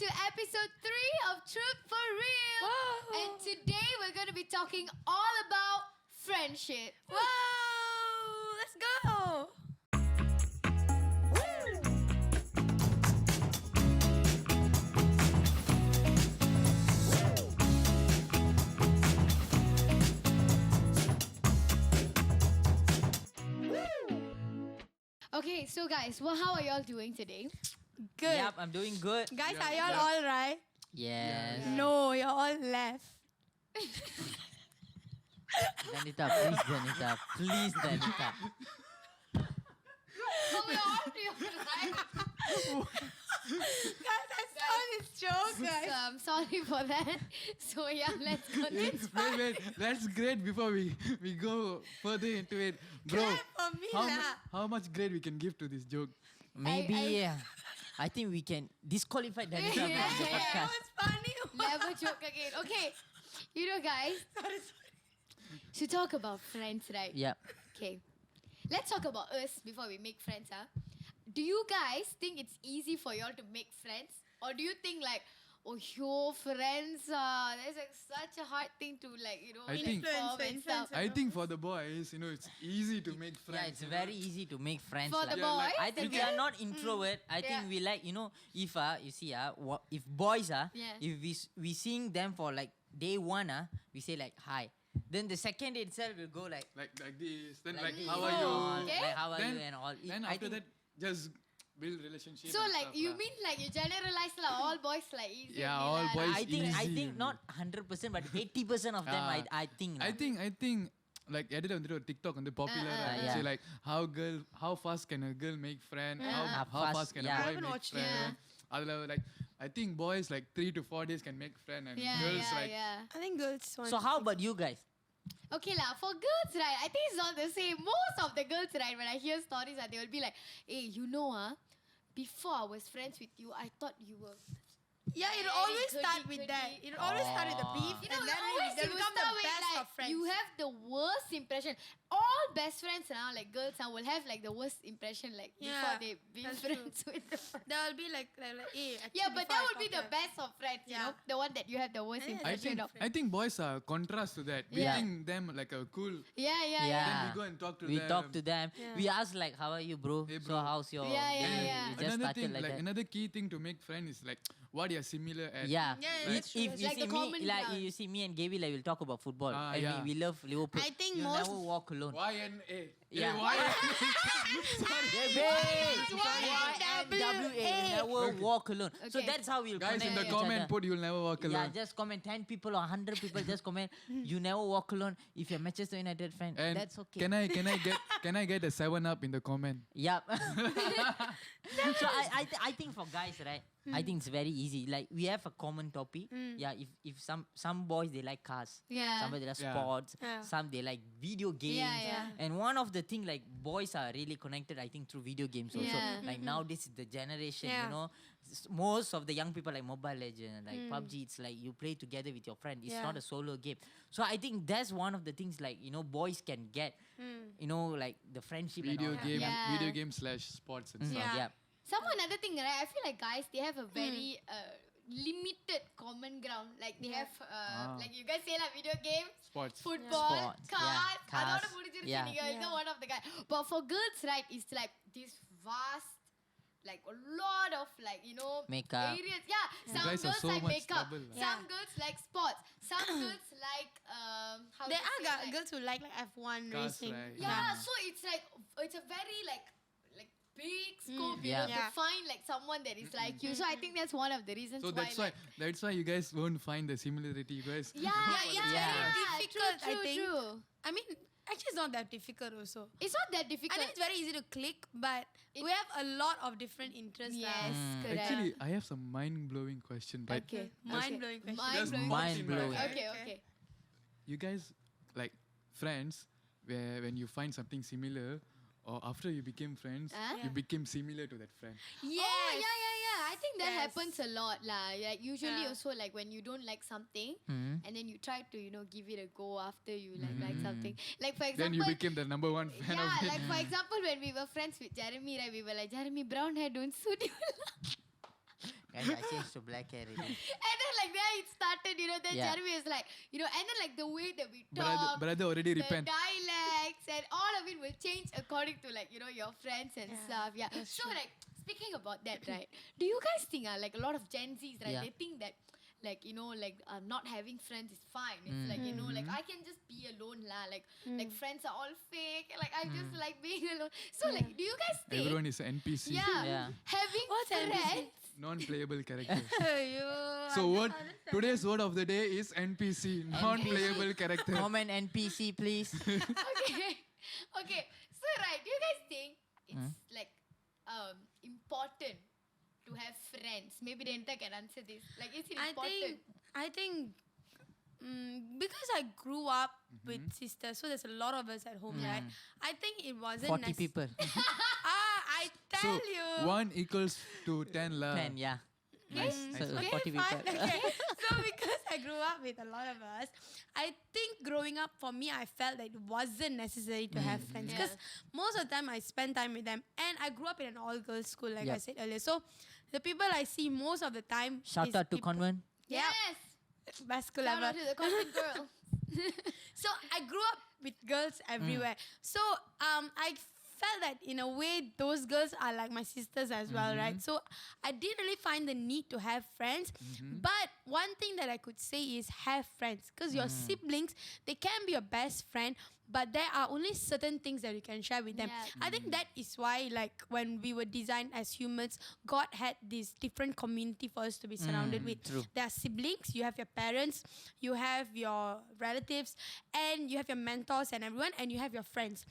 to episode 3 of Truth4Real. Whoa. And today we're going to be talking all about friendship. Whoa! Let's go! Okay, so guys, how are y'all doing today? Good. Yep, I'm doing good. Guys, are y'all all right? Yes. No, you're all left. Danita, please, Danita. Please, Danita. Oh, we're all to your right. Guys, I saw this joke, guys. I'm sorry for that. So yeah, let's continue. Wait. That's great. Before we go further into it, bro. Clap for me, lah. how much grade we can give to this joke? Maybe, I think we can disqualify Danita from the That podcast. was funny. Never joke again. Okay, you know, guys, Sorry. to talk about friends, right? Yep. Okay, let's talk about us before we make friends, huh? Do you guys think it's easy for y'all to make friends? Or do you think like, oh, your friends, that's like such a hard thing to like, I think- form and Influence. stuff. I think for the boys, it's easy to make friends. Yeah, it's very easy to make friends. For the Yeah, like- boys? I think we are not introvert. I think Yeah. we like, if you see, if boys Yeah. if we seeing them for like day one, we say like hi. Then the second day itself will go like like this. Then like like, this. how are you? Okay. Like how are then, you and all. Then I after think- that, just build relationship. So and like, stuff, you lah. mean like you generalize like all boys like easy? Yeah, only all lah. boys I think easy. not 100%, but 80% of them. I think. I think like editor on TikTok on the popular yeah. say like how fast can a girl make friend? How Fast, fast can yeah. a I boy haven't make watched friend? Like I think boys like 3 to 4 days can make friend and Yeah, girls yeah, like yeah. I think girls want So how about you guys? Okay lah, for girls, right, I think it's not the same. Most of the girls, right, when I hear stories, they will be like, hey, before I was friends with you, I thought you were... Yeah, it'll Very always start goody, with that. goody. It'll always start with the beef, You know, and then always they'll you become start the with, best like, of friends. you have the worst impression. All best friends now, like girls now, will have like the worst impression like Yeah, before they be that's friends with them. There'll be like hey, actually, Yeah, but before that I would be talk the to best of friends, you Yeah. know? The one that you have the worst Yeah, impression of. I think boys are contrast to that. We Yeah. think them like a cool. Yeah, yeah, Yeah. yeah. Then we go and talk to We them. talk to them. Yeah. We ask like, how are you, bro? Hey, So bro. how's your Yeah, yeah, day? yeah. We just Another started thing, like that. another key thing to make friends is like what you're similar at. Yeah. Yeah, If, that's true. if you Like see the me, common like ground. you see me and Gaby, like we'll talk about football, and yeah. we love Liverpool. I think You'll most- never walk alone. YNA. Yeah. Sorry. YNWA, never walk alone. So Okay. that's how we'll Guys, connect in the each comment, other. put you'll never walk Yeah, alone. just comment 10 people or 100 people. Just comment. You never walk alone. If you're Manchester United fan, And that's okay. Can I get a 7-up in the comment? Yep. So I think for guys, right? I think it's very easy. Like we have a common topic. Yeah. If some boys they like cars. Yeah. Some they like Yeah. sports. Yeah. Some they like video games. Yeah. And one of the thing like boys are really connected. I think through video games also. Yeah. Like nowadays the generation, Yeah. most of the young people like Mobile Legends, like PUBG. It's like you play together with your friend. It's Yeah. not a solo game. So I think that's one of the things like boys can get. Like the friendship and all. Yeah. Video game / sports and stuff. Yeah. Yeah. Another thing, right? I feel like guys, they have a very limited common ground. Like they have, like you guys say like video games, Sports. football, Sports, cars. yeah, cars, yeah. It's not one of the guys. But for girls, right, it's like this vast, like a lot of like Makeup. areas. Yeah, some guys are girls so like much makeup. double. Some girls like sports. Some girls like how There to say, are like, girls who like F1 Cars, racing. right? yeah, so it's like it's a very like big scope, Yeah. to Yeah. find like someone that is like you. So I think that's one of the reasons So why. that's why you guys won't find the similarity. You guys. Yeah, Yeah. Very difficult, true, I think. True. I mean, actually, it's not that difficult also. It's not that I difficult. think it's very easy to click, but we have a lot of different interests. Yes, correct. Actually, I have some mind-blowing question. Right? Okay. Mind-blowing question. Just Mind-blowing. Okay, okay. You guys like friends where when you find something similar, or after you became friends, you became similar to that friend. Yes. Oh, yeah. I think that Yes. happens a lot lah. Like usually Yeah. also like when you don't like something and then you try to give it a go after you like something. Like for example, Then you became the number one fan of yeah, it. like for example when we were friends with Jeremy, right? We were like, Jeremy, brown hair don't suit you. Guys, I changed to black hair already. And then like there it started, then Yeah. Jeremy is like, and then like the way that we Brother, talk, brother already the repent. dialects and all of it will change according to like, your friends and stuff. Yeah. So like speaking about that, right? Do you guys think like a lot of Gen Zs, right? Yeah. They think that like, not having friends is fine. It's like, like I can just be alone lah. Like friends are all fake. Like I just like being alone. So like, do you guys think? Everyone is NPC. Yeah. Having What's friends. Non-playable characters. Aiyo, So I what? don't understand. Today's word of the day is NPC, non-playable character. Comment NPC, please. Okay. So right, do you guys think it's like important to have friends? Maybe the entire can answer this. Like, is it important? I think because I grew up with sisters, so there's a lot of us at home, right? I think it wasn't 40 people. I tell So you. 1 equals to 10 lah. 10, yeah. Nice. So nice. 40 people. Fine, okay. So because I grew up with a lot of us, I think growing up for me, I felt that it wasn't necessary to have friends Yeah. because most of the time I spend time with them, and I grew up in an all-girls school, like I Yep. said earlier. So the people I see most of the time. Shout is out to people- Convent. Yeah, Yes. best school Shout ever. out to the convent girl. So I grew up with girls everywhere. So I felt that in a way those girls are like my sisters as well, right? So I didn't really find the need to have friends. But one thing that I could say is have friends, because your siblings, they can be your best friend, but there are only certain things that you can share with them. Yeah. I think that is why, like, when we were designed as humans, God had this different community for us to be surrounded with. True. There are siblings, you have your parents, you have your relatives, and you have your mentors and everyone, and you have your friends.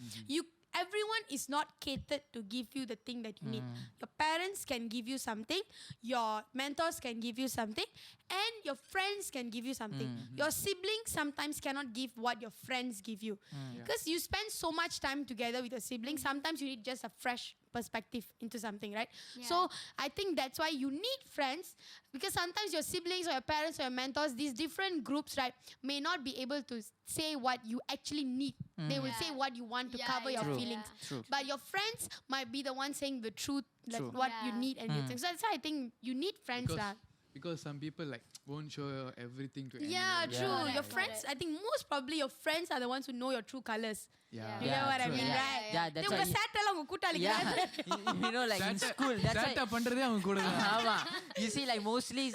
Everyone is not catered to give you the thing that you need. Your parents can give you something, your mentors can give you something, and your friends can give you something. Your siblings sometimes cannot give what your friends give you. Because you spend so much time together with your siblings, sometimes you need just a fresh perspective into something, right? Yeah. So I think that's why you need friends, because sometimes your siblings or your parents or your mentors, these different groups, right, may not be able to say what you actually need. They will say what you want to Yeah, cover your yeah, feelings. yeah. True. But your friends might be the ones saying the truth, like True. what you Yeah. need and you think. So that's why I think you need friends. Because, lah. because some people like won't show everything to Yeah, anyone. true. Correct, Your friends, I think most probably your friends are the ones who know your true colors. Yeah. You Yeah, know what I true. mean, Yeah, right? Yeah, They that's உங்க why. சேட்டெல்லாம் உங்க கூட்டாளிங்க. Yeah. You know, like in school, that's why. சேட்டை பண்றதே அவங்க கூட தான். ஆமா. You see, like mostly,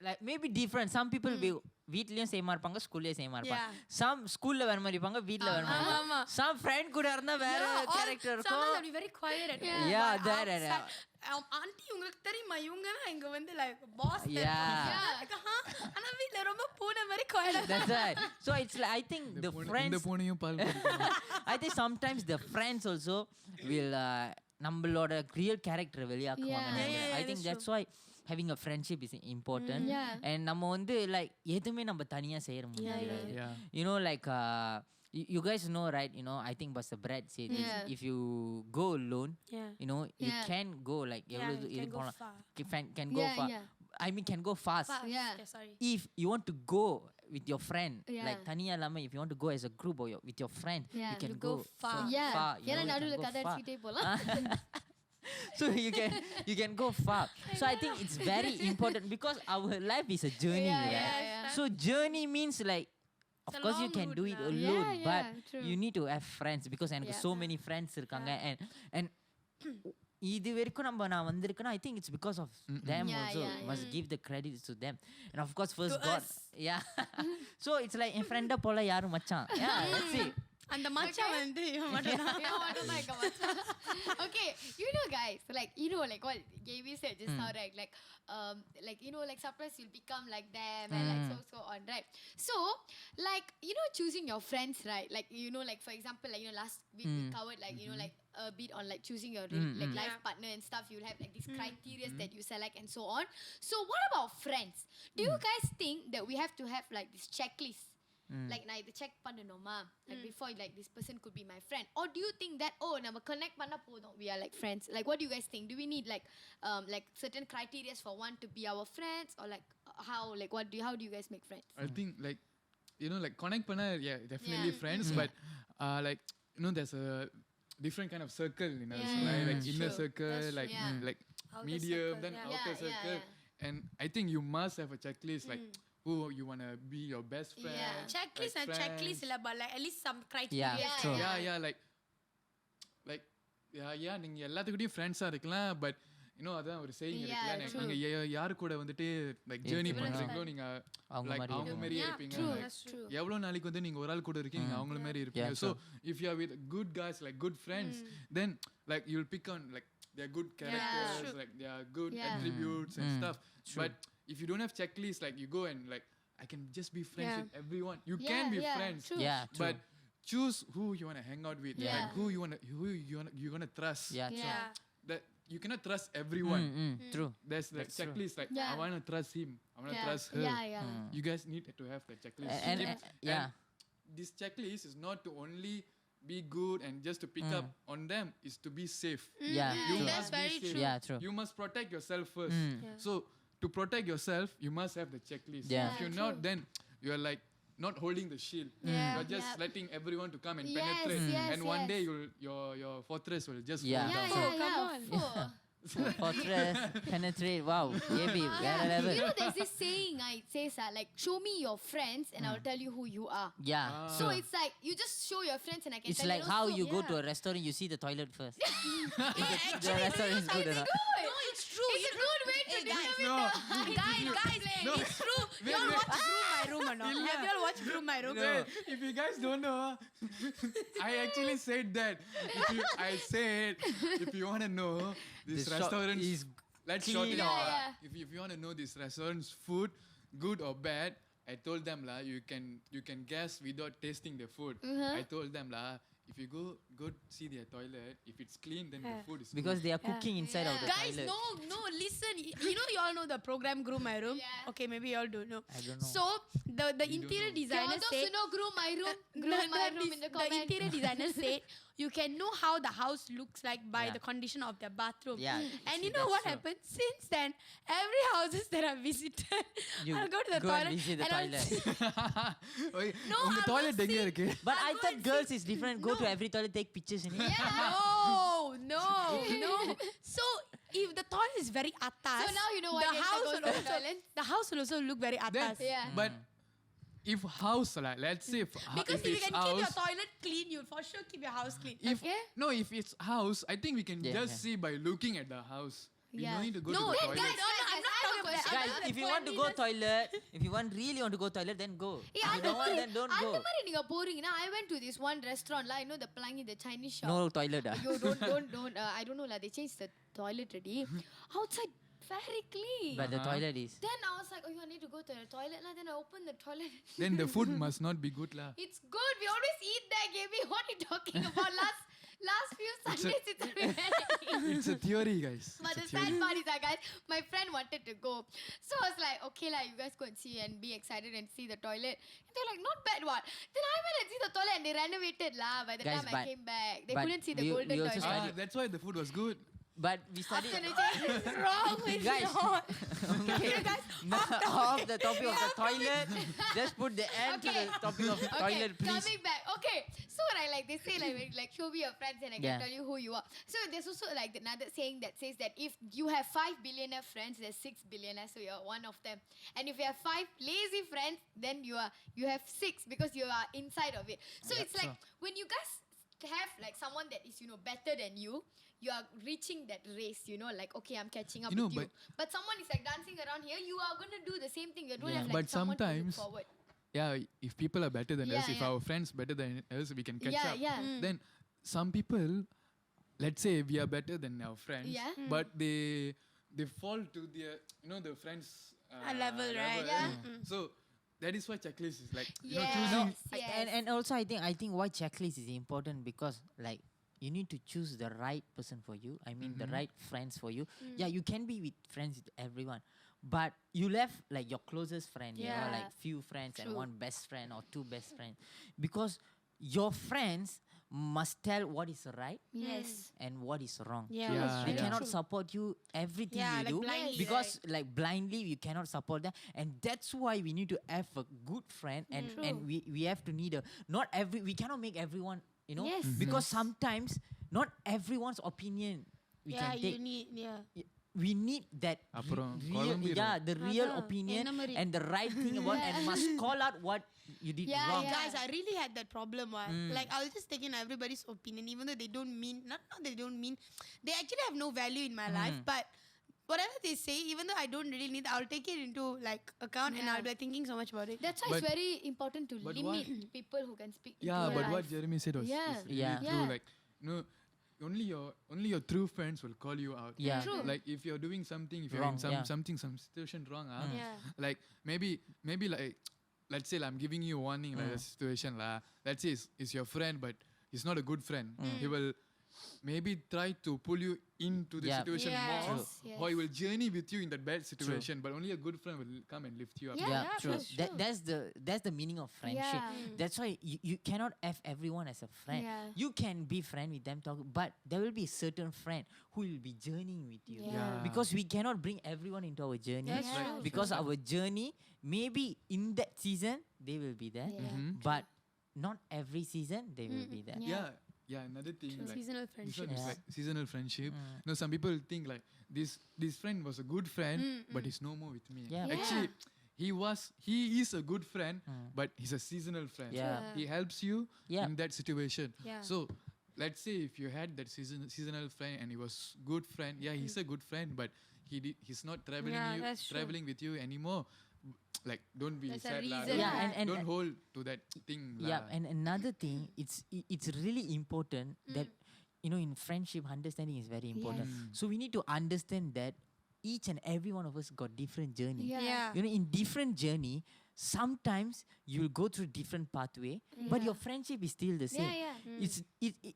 like maybe different. Some people will வீட்லயும் சேமா இருப்பாங்க, ஸ்கூல்லயும் சேமா இருப்பாங்க. Some ஸ்கூல்ல வேற மாதிரி இருப்பாங்க, வீட்ல வேற மாதிரி ஆமா. இருப்பாங்க. Some friend கூட இருந்தா வேற கேரக்டர் Some இருக்கும். will be very quiet at Yeah. home. Yeah, but that- outside, auntie உங்களுக்கு தெரியுமா இவங்க தான் இங்க வந்து like boss Yeah. ஆனா வீட்ல ரொம்ப பூனை மாதிரி quiet. That's right. So it's like, I think the இந்த friends, பூனையும் பால் குடிக்கும். I think sometimes the friends also will நம்மளோட real character வெளியாக்குவாங்க. Yeah. Yeah, I think that's why having a friendship is important. Yeah. And நம்ம வந்து like எதுவுமே நம்ம தனியா செய்ய முடியாது. Yeah. You know, like you guys know, right? You know, I think Buster Brad said this. Yeah. If you go alone, Yeah. you know, you Yeah. can go like Yeah, எவ்வளவு you can இது go போலாம். far. Can go Yeah, far. yeah. I mean, can go fast. Fast. Yeah. Okay, sorry. If you want to go with your friend, Yeah. like தனியா இல்லாம, if you want to go as a group or with your friend, Yeah. you can You go far. Yeah. far. You ஏன்னா know, you நடுவுல can go கதை far. அடிச்சுக்கிட்டே போலாம். So you can go far. So I think it's very important because our life is a journey, Yeah, right? yeah, yeah. So journey means like, of It's a course you long can route do it lah. alone, Yeah, but yeah, true. you need to have friends because எனக்கு Yeah. so many friends இருக்காங்க and இது வரைக்கும் நான் வந்திருக்கேன்னா I think it's because of them Yeah, also. yeah, Must give the credit to them. And of course first To God. us. Yeah. So it's like என் ஃப்ரெண்ட போல யாரும் மச்சான். Yeah, that's it. அந்த மச்சான் வந்து இவன் மட்டும் தான். Yeah, மட்டும்தான் இங்க மச்சான். Okay, guys, like what Gaby said just now, right? Like sometimes you'll become like them and like so on, right? So like choosing your friends, right? Like like for example, like last week we covered like like a bit on like choosing your like life partner and stuff. You'll have like these criteria that you select and so on. So what about friends? Do you guys think that we have to have like this checklist? Like நான் இதை check பண்ணணுமா like before like this person could be my friend, or do you think that நம்ம connect பண்ணா போதும் we are like friends? Like what do you guys think? Do we need like certain criteria for one to be our friends, or like how do you guys make friends? I think like like connect பண்ணா yeah definitely Yeah. friends, but like there's a different kind of circle in us, Yeah, right? Like inner true. circle, That's like true, yeah. like Outer medium, circle, then yeah. outer Yeah, yeah, circle. And I think you must have a checklist like who you wanna be your best friend. Yeah. Checklist like and checklist friends. illa, but like at least some criteria. Yeah, true. Yeah, like yeah, நீங்க எல்லாத்துக்கிட்டையும் ஃப்ரெண்ட்ஸா இருக்கலாம் but அதான் ஒரு saying Yeah, இருக்குல்ல true. நீங்க யாரு கூட வந்துட்டு லைக் ஜர்னி இருப்பீங்களோ, பண்றீங்களோ நீங்க அவங்க like மாதிரி அவங்க இருப்பீங்க. மாதிரியே Yeah, இருப்பீங்க true. Like, That's true. எவ்வளவு நாளைக்கு வந்து நீங்க ஒரு ஆள் கூட இருக்கீங்க அவங்கள மாதிரி இருப்பீங்க Yeah, so if you are with good guys like good friends then like you'll pick on like their good characters true. like their good Yeah. attributes and stuff but if you don't have checklist like you go and like I can just be friends Yeah. with everyone you Yeah, can be yeah, friends true. Yeah, true. but choose who you want to hang out with Yeah. like who you want to trust Yeah, true. Yeah. that you cannot trust everyone True. there's the That's true. checklist like Yeah. I want to trust him I want to Yeah. trust her Yeah. you guys need to have the checklist And yeah. this checklist is not to only be good and just to pick up on them is to be safe Yeah, you true. That's must be very safe true. Yeah, true. you must protect yourself first so to protect yourself you must have the checklist Yeah. if you're not then you're like not holding the shield Yeah. you're just Yep. letting everyone to come and Yes, penetrate yes, and one yes. day your fortress will just Yeah. fall Yeah, down yeah, come yeah. on. Fortress, penetrate. Wow, baby, Yeah. level. You know, there's this saying, it says, like, show me your friends and I'll tell you who you are. Yeah. So it's like, you just show your friends and I can It's tell like you. how So- you go yeah. to a restaurant, you see the toilet first. Actually, The restaurant is good or not. No, it's true. It's a good way to determine no Guys, it's true. You all watch Groom My Room or not? Have you all watched Groom My Room? Wait, if you guys don't know, I actually said that. I said, if you want to know this The shop restaurant is let's clean short it or- out. Yeah, If you want to know this restaurant's food, good or bad, I told them you can guess without tasting the food. I told them if you go see their toilet, if it's clean, then the food is Because good. they are cooking inside of the Guys, toilet. no, listen. You know, you all know the program Groom My Room. Yeah. Okay, maybe you all don't know. I don't know. So the interior For designer those said. who know, groom my room. No, Groom my no, room in the comment. interior designer said you can know how the house looks like by Yeah. the condition of their bathroom. Yeah, And actually you know that's what true. happened? Since then, every houses that I visited, You I'll go to the go and toilet visit the and I'll toilet. see- Oy, No, உங்க I'll toilet go எங்க see- இருக்கு? But I'll I go thought and girls is different. Go to every toilet, take pictures in it. No. So if the toilet is very atas, So now you know why the Jessica house goes will to the also toilet? the house will also look very Then, atas. Yeah. But if house like let's say Because if you it's can keep your house, toilet clean, you'll for sure keep your house clean. if Okay. no if it's house, I think we can Yeah, just yeah. see by looking at the house. We Yeah. don't need to go No, to the then toilet. guys, I'm not I have a talking about question. that. Guys, if you want to go toilet, if you really want to go toilet, then go. If you don't want, then don't அந்த go. மாதிரி நீங்க போறீங்கன்னா I went to this one restaurant I know the Pelangi the Chinese shop. No toilet. Yo, don't. I don't know lah. They changed the toilet already. Outside very clean. But the toilet is. Then I was like, I need to go to the toilet lah. Then I opened the toilet. Then the food must not be good lah. It's good. We always eat there, Gaby. What are you talking about? Last few Sundays it's been very It's a theory, guys. But the It's a sad theory. part is that, guys, my friend wanted to go. So I was like, okay lah, you guys go and see and be excited and see the toilet. And they're like, not bad what? Then I went and see the toilet and they renovated lah. By the Guys, time I but- came back, they but couldn't see the we- golden we also toilet. Ah, that's why the food was good. But we studied. After the change. What's wrong with Guys. you? Okay. Off the topic of the toilet. Just put the end to the topic of toilet, please. Coming back. Okay. So like they say like show me your friends and I can Yeah. tell you who you are. So there's also like another saying that says that if you have 5 billionaire friends, there's 6 billionaires, so you're one of them. And if you have 5 lazy friends, then you have 6 because you are inside of it. So Yeah, it's like when you guys have like someone that is better than you are reaching that race, like okay, I'm catching up with you. But someone is like dancing around here, you are gonna do the same thing. You don't Yeah. have like But someone to sometimes- look forward. Yeah, if people are better than us, Yeah, if yeah. our friends better than us, we can catch Yeah, up. yeah. Then some people, let's say we are better than our friends, Yeah. but they fall to their the friends level, right? Yeah. So that is why checklist is like Yes, choosing. yes. And also I think why checklist is important because like you need to choose the right person for you. I mean the right friends for you. Yeah, you can be with friends with everyone. But you left like your closest friend, you know, Yeah. like few friends and True. one best friend or 2 best friends. Because your friends must tell what is right Yes. and what is wrong. Yeah, Yeah, that's They very cannot true. support you everything Yeah, you like do blindly, because like blindly you cannot support them, and that's why we need to have a good friend and we have to need a we cannot make everyone Yes. because sometimes not everyone's opinion we Yeah, can take. you need, we need that அப்புறம் real, குழம்பிரும். yeah, the real அதான், opinion என்ன மாதிரி. and the right thing about and must call out what you did Yeah, wrong. yeah. Guys, I really had that problem. Like, I was just taking everybody's opinion, even though they don't mean, not they don't mean, they actually have no value in my life. But whatever they say, even though I don't really need, I'll take it into like account and Yeah. I'll be like, thinking so much about it. That's why But- it's very important to but limit people who can speak into Yeah, your but life. what Jeremy said was Yeah. is really Yeah. true. Yeah. Like, no, only your true friends will call you out. Yeah. True. Like if you're doing something, if you're Wrong, in some yeah. something, some situation wrong, Yeah. like maybe like let's say I'm giving you a warning like a situation lah. Let's say it's your friend, but he's not a good friend. He will maybe try to pull you into the Yeah. situation Yes, more, yes. or he will journey with you in that bad situation. But only a good friend will come and lift you up. Yeah, Yeah, yeah, true. that's true. That's the meaning of friendship. Yeah. That's why you cannot have everyone as a friend. Yeah. You can be friend with them, but there will be a certain friend who will be journeying with you. Yeah. Yeah. Because we cannot bring everyone into our journey. That's Yeah. true. Because our journey, maybe in that season they will be there, Yeah. but not every season they will be there. Yeah. Yeah, another thing. Like, Seasonal this friendship. one is Yeah. like seasonal friendship. No, some people think like this friend was a good friend, but he's no more with me. Yeah. Actually, he is a good friend, but he's a seasonal friend. Yeah. He helps you Yeah. in that situation. Yeah. So let's say if you had that seasonal friend and he was good friend, yeah, he's a good friend, but he's not Yeah, that's true. traveling with you anymore. Like, don't be That's a sad lah. reason. Yeah, and Don't hold to that thing Yeah, lah. and another thing, it's really important that in friendship, understanding is very important. So we need to understand that each and every one of us got different journey. Yeah. Yeah. In different journey, sometimes you will go through different pathway, but your friendship is still the same. Yeah,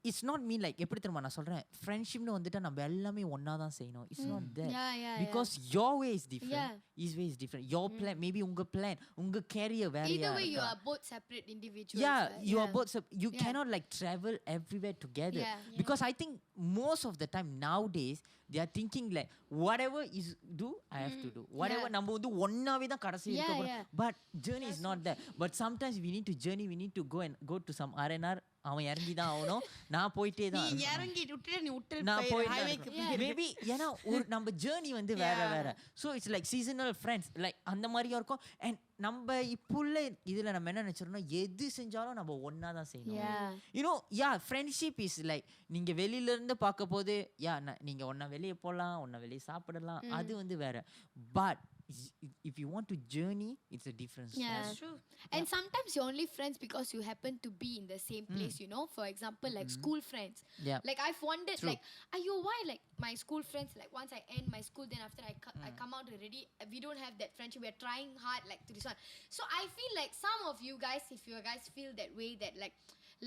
It's not mean like எப்படி தெரியுமா நான் சொல்றேன் ஃப்ரெண்ட்ஷிப்னு வந்துட்டா நம்ம எல்லாமே ஒண்ணா தான் செய்யணும். It's not that. Yeah, yeah, Because your way is different. Yeah. His way is different. Your plan, maybe உங்க plan, உங்க career வேற Either way, you are both separate individuals. yeah, right? you are both. You Yeah. cannot like travel everywhere together. Yeah. Because I think most of the time nowadays they are thinking like whatever is do I have to do. Whatever Yeah. நம்ம வந்து ஒண்ணாவே தான் கடைசி Yeah, இருக்க போறோம். yeah. But journey is not that. But sometimes we need to journey. We need to go to some R&R. அவன் இறங்கி தான் ஆகணும். நான் போயிட்டே தான் நீ இருக்கணும். இறங்கி விட்டுட்டு நீ விட்டு நான் போய் ஹைவேக்கு மேபி ஏன்னா ஒரு நம்ம ஜேர்னி வந்து வேற வேற so it's like seasonal friends like அந்த மாதிரியும் இருக்கும் அண்ட் நம்ம இப்போ உள்ள இதில் நம்ம என்ன நினச்சிரோம்னா எது செஞ்சாலும் நம்ம ஒன்றா தான் செய்யணும் யூனோ ஃப்ரெண்ட்ஷிப் இஸ் லைக் நீங்கள் வெளியிலேருந்து பார்க்க போது நீங்கள் ஒன்றா வெளியே போகலாம் ஒன்றா வெளியே சாப்பிடலாம் அது வந்து வேற but if you want to journey, it's a difference. Yeah. That's true. And sometimes you're only friends because you happen to be in the same place, For example, like school friends. Yeah. Like I've wondered, True. like, why like my school friends, like once I end my school, then after I come out already, we don't have that friendship. We're trying hard, like to this one. So I feel like some of you guys, if you guys feel that way, that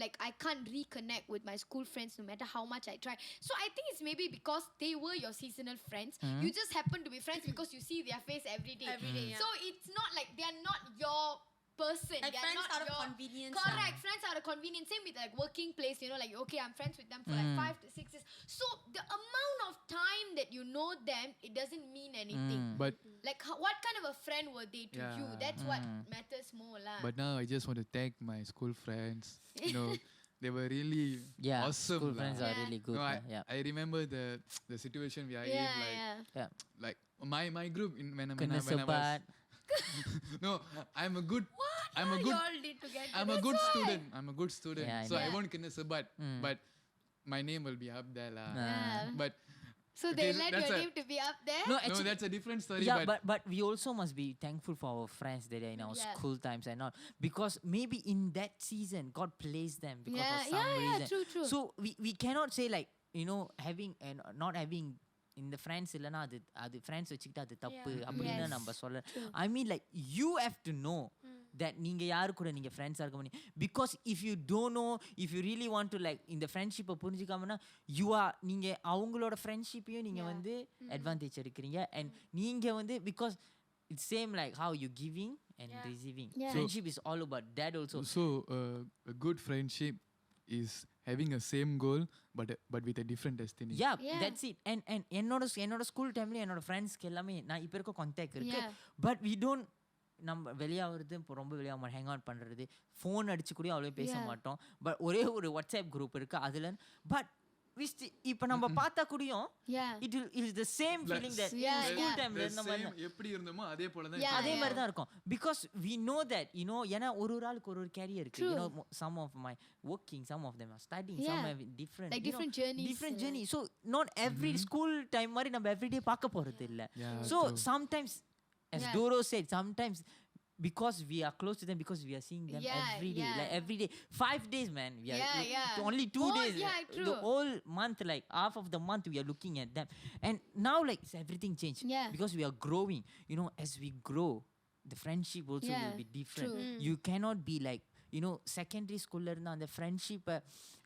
like I can't reconnect with my school friends no matter how much I try. So I think it's maybe because they were your seasonal friends. You just happen to be friends because you see their face every day. Every day, yeah. So it's not like they are not your person. Like They are friends not out of your convenience. Correct. Friends are a convenience. Same with like working place, like okay, I'm friends with them for like 5 to 6 years. So the amount of time that you know them, it doesn't mean anything. But Like what kind of a friend were they to you? Yeah. That's what matters more, lah. But now I just want to thank my school friends. They were really Yeah, awesome. school lah. friends are Yeah. really good. No, Yeah. I remember the situation we are in. yeah, Like, yeah. like my group in when Kena I was sebat. no, I'm a good. I'm a You good. all did together. I'm a good student. I'm a good student. Yeah, I so I know. won't kena sebat, but my name will be up there lah. Yeah. But So Okay, they so let that's your a- name to be up there? No, no, actually, that's a different story. yeah, but but we also must be thankful for our friends that are in our Yeah. school times and all because maybe in that season God placed them because Yeah, of some yeah, reason. true. So we cannot say like having and not having இந்த friends இல்லைன்னா அது friends வச்சுக்கிட்டு அது தப்பு அப்படின்னு Yes. நம்ம சொல்ல I mean like you have to know that நீங்க யாரு கூட நீங்க ஃப்ரெண்ட்ஸா இருக்க முடியும் because if you don't know if you really want to like இந்த ஃப்ரெண்ட்ஷிப்பை புரிஞ்சுக்காமனா நீங்க அவங்களோட ஃப்ரெண்ட்ஷிப்பையும் நீங்க வந்து அட்வான்டேஜ் எடுக்கிறீங்க அண்ட் நீங்க வந்து because it's same like how you giving and receiving Yeah. Friendship is all about that also. so a good friendship is having a same goal but with a different destiny. Yeah, Yeah. that's it. And என்னோட school டைம்ல என்னோட ஃப்ரெண்ட்ஸ்க்கு எல்லாமே நான் இப்போ இருக்க contact இருக்கு Yeah. But we don't நம்ம வெளியாகிறது இப்போ ரொம்ப வெளியாக ஹேங் அவுட் பண்ணுறது ஃபோன் அடிச்சு கூட அவ்வளோ பேச Yeah. மாட்டோம் பட் ஒரே ஒரு வாட்ஸ்அப் குரூப் இருக்குது அதில் பட் இப்ப நம்ம பார்த்தா கூடயும் Yeah. it is the same feeling that Yeah, in school yeah. time The இருந்த மாதிரி same எப்படி இருந்தோமோ அதே போல தான் Yeah. அதே மாதிரி தான் இருக்கும் because we know that ஏன்னா ஒரு ஆளுக்கு ஒரு கேரியர் இருக்கு some of my working, some of them are studying, some Yeah. have different Like different journeys. different journey. So not every school time மாதிரி நம்ம everyday பார்க்க போறது இல்ல. Yeah, So true. sometimes as Yeah. Doro said, sometimes because we are close to them, because we are seeing them Yeah, every day, yeah. like every day, 5 days, man. We are Yeah. only 2 Oh, days. yeah, The true. whole month, like half of the month, we are looking at them, and now like everything changed Yeah. because we are growing. As we grow, the friendship also Yeah, will be different. true. You cannot be like secondary school la irundha and the friendship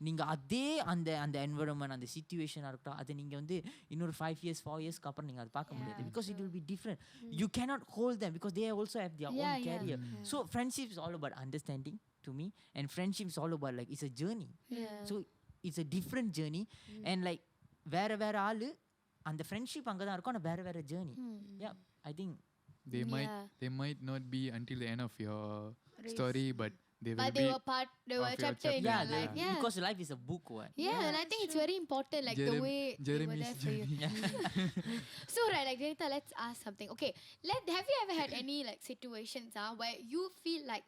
நீங்க அதே அந்த environment அந்த situation இருக்கட்டும் அது நீங்க வந்து இன்னொரு 5 years 4 years அப்புறம் நீங்க அது பார்க்க முடியாது because it will be different. You cannot hold them because they also have their own career. So friendship is all about understanding to me, and friendship is all about like it's a journey. So it's a different journey, and like வேற ஆளு அந்த friendship அங்க தான் இருக்கும், ஆனா வேற journey. Yeah, I think they might not be until the end of your story, but they will But be they were a of your chapter in yeah, your life. Yeah. because life is a book. Yeah, and I think it's very important, like the way they were Jeremy's there for you. So right, like Janita, let's ask something. Okay, have you ever had any like situations where you feel like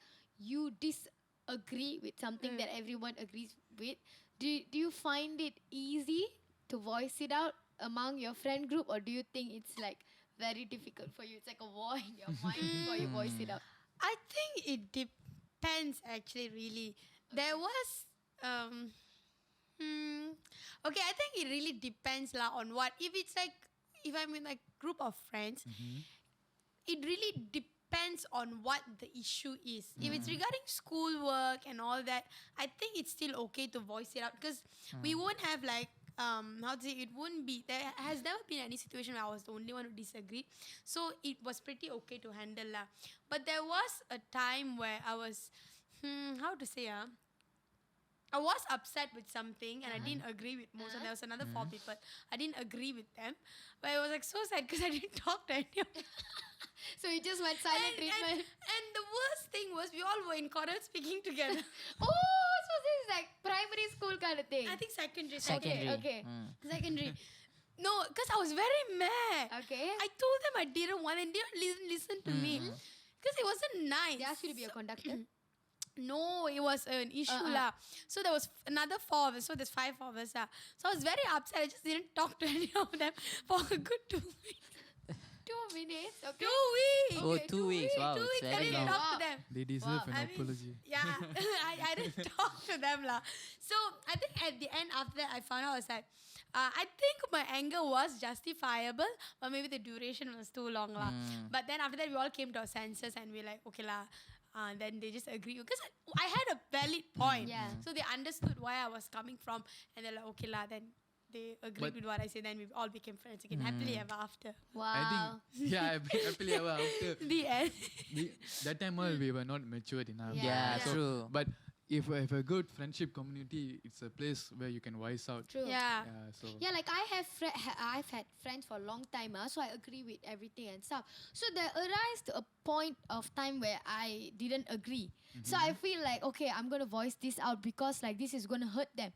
you disagree with something that everyone agrees with? Do you find it easy to voice it out among your friend group, or do you think it's like very difficult for you? It's like a war in your mind before you voice it out. I think it depends actually, really. There was okay, I think it really depends on what. If I'm in a group of friends, it really depends on what the issue is. If it's regarding schoolwork and all that, I think it's still okay to voice it out because we won't have like how to say, it wouldn't be, there has never been any situation where I was the only one who disagreed, so it was pretty okay to handle lah. But there was a time where I was how to say I was upset with something and I didn't agree with most, and there was another 4 people I didn't agree with them, but it was like so sad because I didn't talk to any of them. So you just went silent treatment. And the worst thing was we all were in corner speaking together. Oh, so this is like primary school kind of thing. I think secondary. Okay. Secondary. No, because I was very mad. Okay. I told them I didn't want, and they didn't listen to me because it wasn't nice. They asked you to be a conductor. No, it was an issue lah. So there was another 4 of us. So there's 5 of us lah. So I was very upset. I just didn't talk to any of them for a good 2 weeks. 2 minutes. Okay. 2 weeks. Oh, 2 weeks. Wow, 2 it's weeks. I very didn't long. talk to them. they deserve an I mean, apology. Yeah, I didn't talk to them lah. So I think at the end after that I found out I was like, I think my anger was justifiable, but maybe the duration was too long lah. But then after that we all came to our senses and we like, okay lah. Then they just agree because I had a valid point. Yeah. So they understood why I was coming from, and they're like, okay lah. Then they agreed with what I said. Then we all became friends again, happily ever after. Wow. I think happily ever after The end. that time all we were not matured enough. Yeah, Yeah. true. But if a good friendship community, it's a place where you can voice out. True. Yeah. So Yeah, like I've had friends for a long time, so I agree with everything and stuff. So there arose a point of time where I didn't agree. So I feel like, okay, I'm gonna voice this out because like this is gonna hurt them.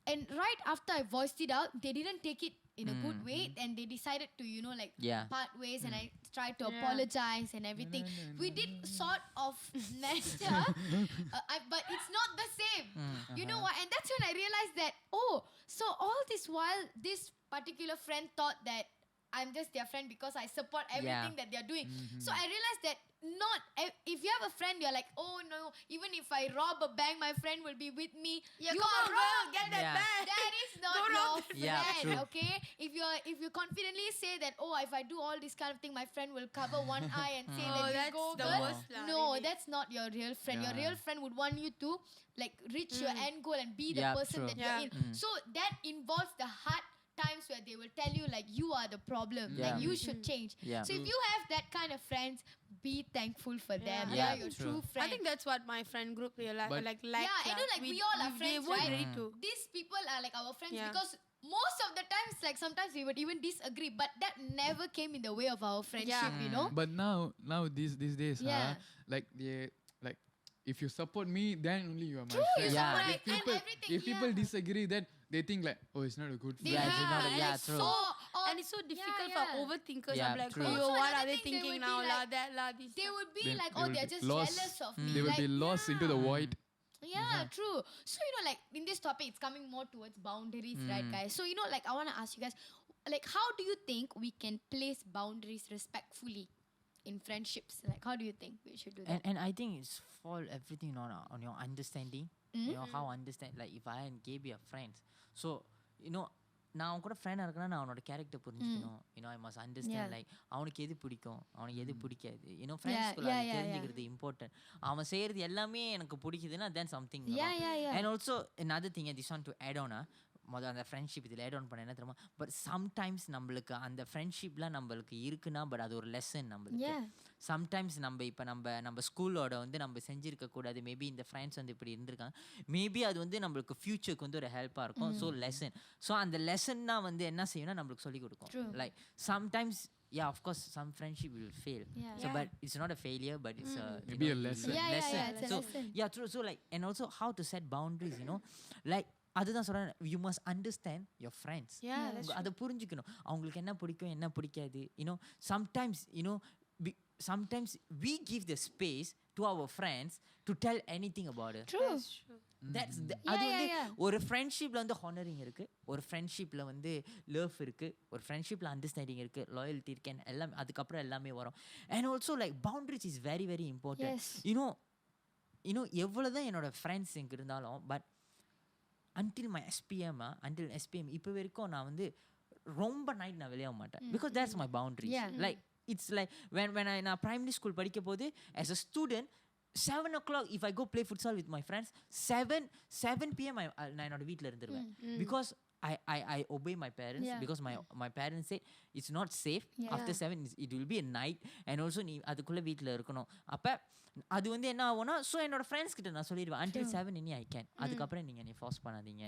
And right after I voiced it out, they didn't take it in a good way, and they decided to Yeah. part ways, and I tried to apologize and everything. We did sort of measure, but it's not the same. You know what? And that's when I realized that, so all this while this particular friend thought that I'm just their friend because I support everything that they're doing. So I realized that if you have a friend, you're like, oh no, even if I rob a bank, my friend will be with me. Yeah, You come are on, wrong. girl, get that Yeah. back. That is not Don't your rob that friend, Yeah, true. okay? If you confidently say that, if I do all this kind of thing, my friend will cover one eye and say, Oh, let me that's go, the girl. worst lah, No, really. that's not your real friend. Your Yeah. real friend would want you to like reach your end goal and be the Yeah, person true. that you're Yeah. in. So that involves the hard times where they will tell you like you are the problem, Yeah. like you should change. Yeah. So if you have that kind of friends, be thankful for them. Yeah, They are your true. true friend. I think that's what my friend group realized. But- like Yeah, I know, like, we all are They friends, weren't right? ready to. These people are like our friends Yeah. because most of the times, like sometimes we would even disagree, but that never came in the way of our friendship, Yeah. you know? but now these days, Yeah. like they like if you support me, then only you are my True, friend. you Yeah. support If and people, everything. if people disagree, then they think like, oh, it's not a good friend. Yeah, it's not a- yeah, and it's true. and it's so difficult yeah. for overthinkers. Yeah, I'm like, true. oh, Also, what another are they thing, they thinking would be now? like- That, la, this. They would be They- like, they oh, will they're be just lost. jealous of me. They will like, be lost into the void. Yeah, true. So, like, in this topic, it's coming more towards boundaries, right, guys? So, like, I want to ask you guys, like, how do you think we can place boundaries respectfully in friendships? Like, how do you think we should do that? And I think it's fall everything on your understanding. You know how understand, like if I and Gaby are friends, so நான் அவன் கூட ஃப்ரெண்டாக இருக்கேன்னா நான் அவனோட character புரிஞ்சுக்கணும். I must understand like அவனுக்கு எது பிடிக்கும், அவனுக்கு எது பிடிக்காது. ஃப்ரெண்ட்ஸ்குள்ள தெரிஞ்சுக்கிறது இம்பார்ட்டன்ட். அவன் செய்யறது எல்லாமே எனக்கு பிடிக்குதுன்னா then something and also another thing this one to add on முதல்ல அந்த ஃப்ரெண்ட்ஷிப் இதில் ஆட் ஆன் பண்ண என்ன தெரியுமா, பட் சம்டைம்ஸ் நம்மளுக்கு அந்த ஃப்ரெண்ட்ஷிப்லாம் நம்மளுக்கு இருக்குன்னா பட் அது ஒரு லெசன் நம்மளுக்கு. சம்டைம்ஸ் நம்ம ஸ்கூலோட நம்ம செஞ்சிருக்க கூடாது, மேபி இந்த ஃப்ரெண்ட்ஸ் இப்படி இருந்திருக்காங்க, மேபி அது நம்மளுக்கு ஃபியூச்சருக்கு ஒரு ஹெல்ப்பாக இருக்கும். ஸோ லெசன், ஸோ அந்த லெசன் தான் என்ன செய்யணும்னா நம்மளுக்கு சொல்லிக் கொடுக்கும். Like sometimes of course some friendship will fail, so but it's not a failure, but it's maybe a lesson. It's a so lesson. true. So like, and also how to set boundaries, like அதுதான் சொல்றேன், you must understand your friends. அதை புரிஞ்சுக்கணும், அவங்களுக்கு என்ன பிடிக்கும் என்ன பிடிக்காது. Sometimes sometimes we give the space to our friends to tell anything about it. True. That's அது ஒரு ஃப்ரெண்ட்ஷிப்ல ஹானரிங் இருக்கு, ஒரு ஃப்ரெண்ட்ஷிப்ல லவ் இருக்கு, ஒரு ஃப்ரெண்ட்ஷிப்ல அண்டர்ஸ்டாண்டிங் இருக்கு, லாயல்ட்டி இருக்கு, எல்லாம் அதுக்கப்புறம் எல்லாமே வரும். And also like boundaries is very very important. எவ்வளவுதான் என்னோட ஃப்ரெண்ட்ஸ் இங்க இருந்தாலும், பட் until my SPM இப்போ வரைக்கும் நான் ரொம்ப நைட் நான் வெளியாக மாட்டேன், because that's my boundary. Like it's like when I நான் primary school படிக்க போது as a student 7 o'clock if I go play futsal with my friends, 7 PM நான் என்னோட வீட்டில் இருந்துருவேன், because I obey my parents, because my parents said it's not safe after 7, it will be a night, and also நீ அதுக்குள்ள வீட்டில் இருக்கணும். அப்போ அது என்ன ஆகும்னா, ஸோ என்னோட ஃப்ரெண்ட்ஸ் கிட்ட நான் சொல்லிடுவேன் until 7 இனி I can, அதுக்கப்புறம் நீங்கள் என்னை ஃபார்ஸ் பண்ணாதீங்க.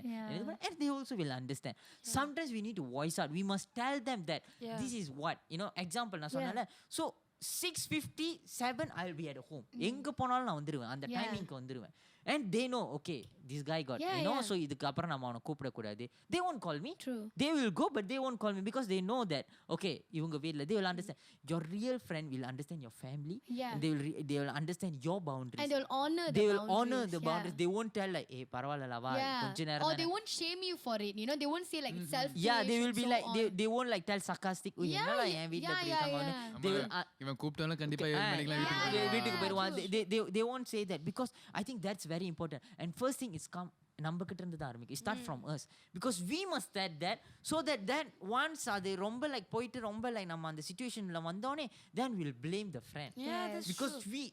And they also will understand. Sometimes we need to voice out, we must tell them that this is what, example நான் சொன்னேன்ல, so 6:57 I'll be at home, எங்க போனாலும் நான் வந்துருவேன், அந்த டைமிங்க்கு வந்துருவேன். And they know, okay, this guy got, so இதுக்கு அப்புறம் நம்ம அவனை கூப்பிடக்கூடாது. They won't call me. True. They will go, but they won't call me, because they know that, okay, இவங்க வீட்ல they will understand. Your real friend will understand your family. And they will understand your boundaries. And they will honor they the will boundaries. honor the boundaries. They won't tell like, hey, பரவாயில்ல வா கொஞ்ச நேரம் or தானே. they won't shame you for it, they won't say like it's selfish. They will be and so like, on. they won't like tell sarcastic, ஓ என்னடா என் வீட்ல இப்படி இருக்காங்க. They will இவன் கூப்பிட்டாலும் கண்டிப்பா 7 மணிக்கெல்லாம் வீட்டுக்கு போயிடுவான். They won't say that, because I think that's very important. And first thing is come நம்ம கிட்ட இருந்து தான் ஆரம்பிக்கும். Start from us, because we must set that, so that once அது ரொம்ப like போயிட்டு ரொம்ப like நம்ம அந்த சிச்சுவேஷன்ல வந்தோனே then we'll blame the friend. That's because true. we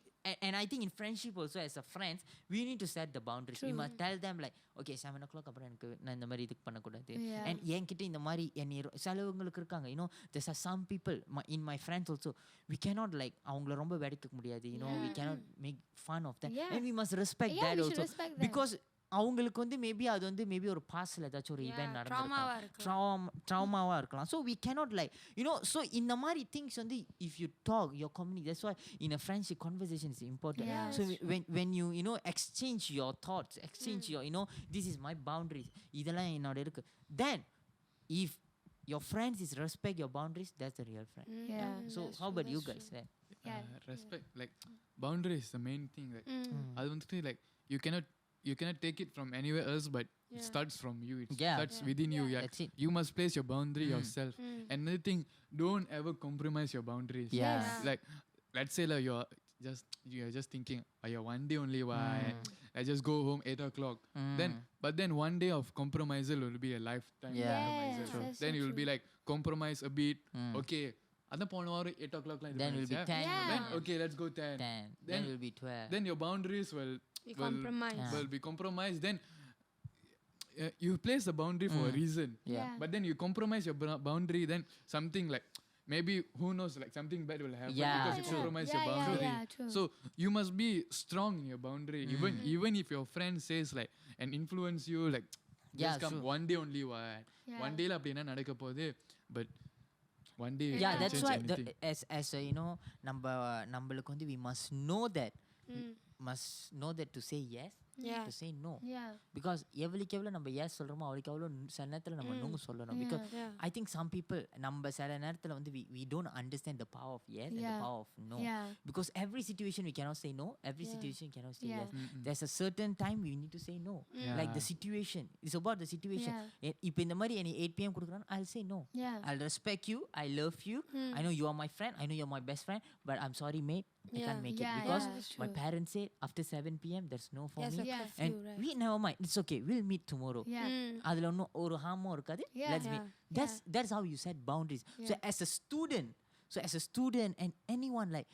and I think in friendship also as a friends we need to set the boundaries. We must tell them like, okay 7 o'clock அப்புறம் எனக்கு நான் இந்த மாதிரி இதுக்கு பண்ணக்கூடாது. And என்கிட்ட இந்த மாதிரி சிலவங்களுக்கு இருக்காங்க, there's some people in my friends also, we cannot like அவங்கள ரொம்ப வெடிக்க முடியாது, we cannot make fun of them. And we must respect that we should also, respect them. because அவங்களுக்கு மேபி அது மேபி ஒரு பாஸ்ட்ல ஏதாச்சும் ஒரு ஈவென்ட் நடந்திருக்கும், ட்ராமாவா இருக்கலாம். So we cannot like, so இந்த மாதிரி things if you talk your community, that's why in a friendship conversation is important. So when you exchange your thoughts, exchange your this is my boundaries, இதெல்லாம் என்னோட இருக்கு, then if your friends is respect your boundaries, that's the real friend. So how about you guys? Respect, like boundary is the main thing. Like அது like you cannot take it from anywhere else, but it starts from you. It starts within you. That's it. You must place your boundary yourself. Another thing, don't ever compromise your boundaries. Like let's say like you're just thinking, one day only, why I just go home 8 o'clock. But then one day of compromisal will be a lifetime compromisal. Then you will be like compromise a bit. Okay, அதான் போன வாரம் 8 o'clock line. Then will be 10. Then okay, let's go 10. Then will be 12. Then your boundaries will be compromised. Then you place the boundary for a reason. But then you compromise your boundary, then something like maybe who knows, like something bad will happen because you compromise your boundary. So you must be strong in your boundary. Even if your friend says like and influence you like just come one day only, one day la apdi enna nadakka podhu, but one day that's why as a நம்மளுக்கு we must know that must know that to say yes, Yeah. to say no. Yeah. Because எவ்வளவுக்கு எவ்வளவு நம்ம yes சொல்றோமோ அவளுக்கு அவ்வளவு சில நேரத்துல நம்ம no சொல்லணும். Because Yeah. I think some people நம்ம சில நேரத்துல வந்து we don't understand the power of yes and the Yeah. power of no. Yeah. Because every situation we cannot say no, every Yeah. situation we cannot say Yeah. yes. There's a certain time we need to say no. Like the situation, it's about the situation. இப்போ இந்த மாதிரி எனக்கு 8 pm கொடுக்குறான், I'll say no. Yeah. I'll respect you, I love you, I know you are my friend, I know you're my best friend, but I'm sorry mate, I Yeah. can't make Yeah, it because yeah. That's my true. parents said after 7 pm there's no for Yes, me. a Yeah. curfew, And right? we never mind, it's okay, we'll meet tomorrow. Yeah. அதுல ஒன்றும் ஒரு ஹார்மும் இருக்காது. Yeah. Let's meet. Yeah. That's how you set boundaries. So Yeah. as a student and anyone, like